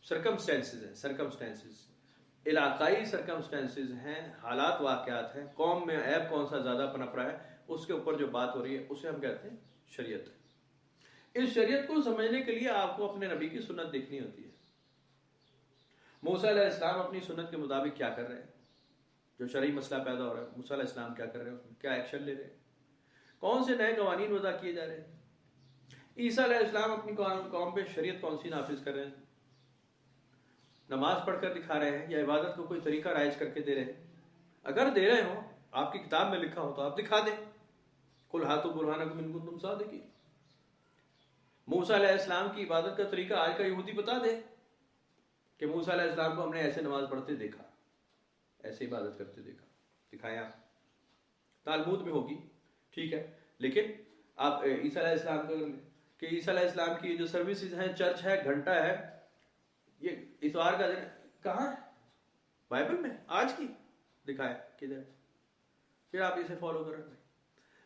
سرکمسٹینسز ہیں, سرکمسٹینسز علاقائی سرکمسٹینسز ہیں, حالات واقعات ہیں. قوم میں عیب کون سا زیادہ پنپ رہا ہے, اس کے اوپر جو بات ہو رہی ہے اسے ہم کہتے ہیں شریعت. اس شریعت کو سمجھنے کے لیے آپ کو اپنے نبی کی سنت دیکھنی ہوتی ہے. موسیٰ علیہ السلام اپنی سنت کے مطابق کیا کر رہے ہیں, جو شرعی مسئلہ پیدا ہو رہا ہے موسیٰ علیہ السلام کیا کر رہے ہیں, اس میں کیا ایکشن لے رہے ہیں, کون سے نئے قوانین وضع کیے جا رہے ہیں. عیسیٰ علیہ السلام اپنی قوم پہ شریعت کون سی نافذ کر رہے ہیں, نماز پڑھ کر دکھا رہے ہیں یا عبادت کو کوئی طریقہ رائج کر کے دے رہے ہیں. اگر دے رہے ہوں, آپ کی کتاب میں لکھا ہو تو آپ دکھا دیں, قُلْ هَاتُوا بُرْهَانَكُمْ إِن كُنتُمْ صَادِقِينَ. موسیٰ علیہ السلام کی عبادت کا طریقہ آج کا یہودی بتا دے کہ موسیٰ علیہ السلام کو ہم نے ایسے نماز پڑھتے دیکھا, ایسے عبادت کرتے دیکھا, دکھایا. تالمود میں ہوگی, ٹھیک ہے, لیکن آپ عیسیٰ علیہ السلام کا کہ عیسیٰ علیہ السلام کی جو سروسز ہیں, چرچ ہے, گھنٹہ ہے, یہ اتوار کا دن کہاں ہے, بائبل میں آج کی دکھایا کدھر, پھر آپ اسے فالو کر رہے ہیں.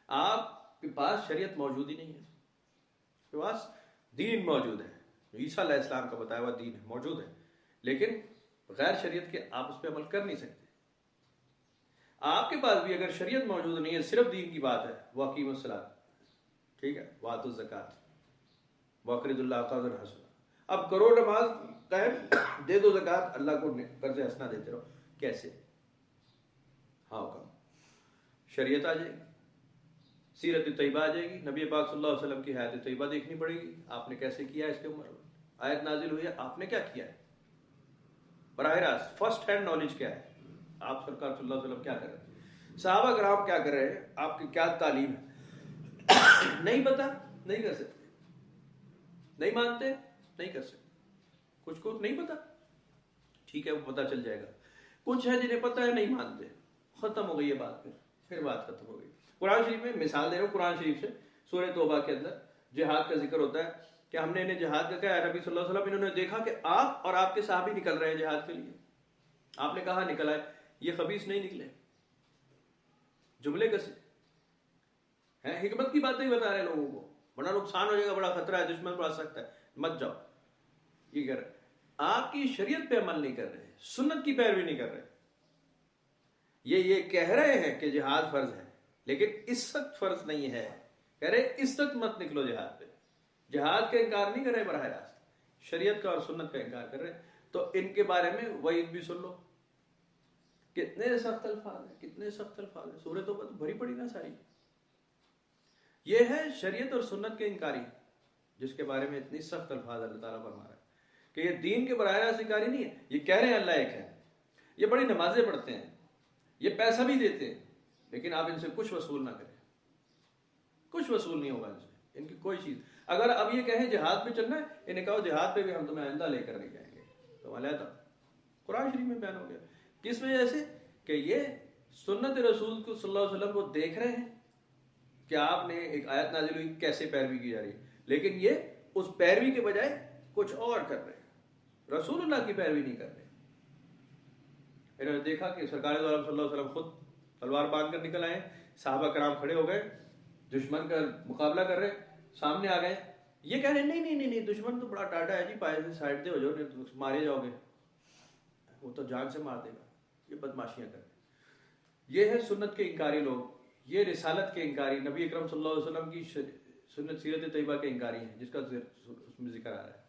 آپ کے پاس شریعت موجود ہی نہیں ہے, آپ کے پاس دین موجود ہے, عیسیٰ علیہ السلام کا بتایا ہوا دین ہے, موجود ہے, لیکن غیر شریعت کے آپ اس پہ عمل کر نہیں سکتے. آپ کے پاس بھی اگر شریعت موجود نہیں ہے, صرف دین کی بات ہے, وَأَقِیمُوا الصَّلَاةَ, ٹھیک ہے, وَآتُوا الزَّکَاةَ وَأَقْرِضُوا اللَّهَ قَرْضًا حَسَنًا. اب کرو نماز قائم, دے دو زکات, اللہ کو قرض حسنہ دیتے رہو. کیسے؟ ہاں حکم, شریعت آ جائے گی, سیرت طیبہ آ جائے گی, نبی پاک صلی اللہ علیہ وسلم کی حیات طیبہ دیکھنی پڑے گی, آپ نے کیسے کیا ہے, اس کے عمر آیت نازل ہوئی ہے, آپ نے کیا کیا ہے, براہ راست فرسٹ ہینڈ نالج کیا ہے, آپ سرکار صلی اللہ علیہ وسلم کیا کر رہے ہیں, صحابہ کرام کیا کر رہے ہیں, آپ کی کیا تعلیم ہے. نہیں پتا, نہیں کر سکتے, نہیں مانتے, نہیں کر سکتے. کچھ کو نہیں پتا, ٹھیک ہے, وہ پتا چل جائے گا. کچھ ہے جنہیں پتا ہے, نہیں مانتے, ختم ہو گئی یہ بات. پھر بات ختم ہو گئی. قرآن شریف میں مثال دے رہا ہوں, قرآن شریف سے سورہ توبہ کے اندر جہاد کا ذکر ہوتا ہے کہ ہم نے انہیں جہاد کا کہا ہے. نبی صلی اللہ علیہ وسلم انہوں نے دیکھا کہ آپ اور آپ کے صحابی نکل رہے ہیں جہاد کے لیے. آپ نے کہا نکل آئے, یہ خبیث نہیں نکلے, جملے کسے ہیں, حکمت کی باتیں بتا رہے ہیں لوگوں کو, بڑا نقصان ہو جائے گا, بڑا خطرہ ہے, دشمن بڑھ سکتا ہے, مت جاؤ. یہ کہہ رہے آپ کی شریعت پہ عمل نہیں کر رہے, سنت کی پیروی نہیں کر رہے. یہ کہہ رہے ہیں کہ جہاد فرض ہے, لیکن اس وقت فرض نہیں ہے. کہہ رہے اس وقت مت نکلو جہاد پہ. جہاد کا انکار نہیں کر رہے براہ راست, شریعت کا اور سنت کا انکار کر رہے. تو ان کے بارے میں وعید بھی سن لو, کتنے سخت الفاظ ہیں, کتنے سخت الفاظ ہیں. سورہ توبہ تو بھری پڑی نا ساری. یہ ہے شریعت اور سنت کے انکاری, جس کے بارے میں اتنی سخت الفاظ اللہ تعالیٰ فرما رہا ہے کہ یہ دین کے براہ راست انکاری نہیں ہے. یہ کہہ رہے ہیں اللہ ایک ہے, یہ بڑی نمازیں پڑھتے ہیں, یہ پیسہ بھی دیتے ہیں, لیکن آپ ان سے کچھ وصول نہ کریں, کچھ وصول نہیں ہوگا ان سے, ان کی کوئی چیز. اگر اب یہ کہیں جہاد پہ چلنا ہے, انہیں کہو جہاد پہ بھی ہم تمہیں آئندہ لے کر نہیں جائیں گے, تو علیحدہ. قرآن شریف میں بیان ہو گیا. کس وجہ سے؟ کہ یہ سنت رسول کو صلی اللہ علیہ وسلم کو دیکھ رہے ہیں کہ آپ نے ایک آیت نازل ہوئی, کیسے پیروی کی جا رہی ہے, لیکن یہ اس پیروی کے بجائے کچھ اور کر رہے ہیں، رسول اللہ کی پیروی نہیں کر رہے۔ انہوں نے دیکھا کہ سرکار دو عالم صلی اللہ علیہ وسلم خود تلوار باندھ کر نکل آئے، صحابہ کرام کھڑے ہو گئے، دشمن کا مقابلہ کر رہے، سامنے آ گئے، یہ کہہ رہے نہیں دشمن تو بڑا ٹاٹا ہے جی، پائے سے سائڈ دے ہو جاؤ نہیں تو مارے جاؤ گے، وہ تو جان سے مار دے گا، یہ بدماشیاں کرتے۔ یہ ہے سنت کے انکاری لوگ، یہ رسالت کے انکاری، نبی اکرم صلی اللہ علیہ وسلم کی سنت سیرت طیبہ کے انکاری ہیں، جس کا اس میں ذکر آ رہا ہے۔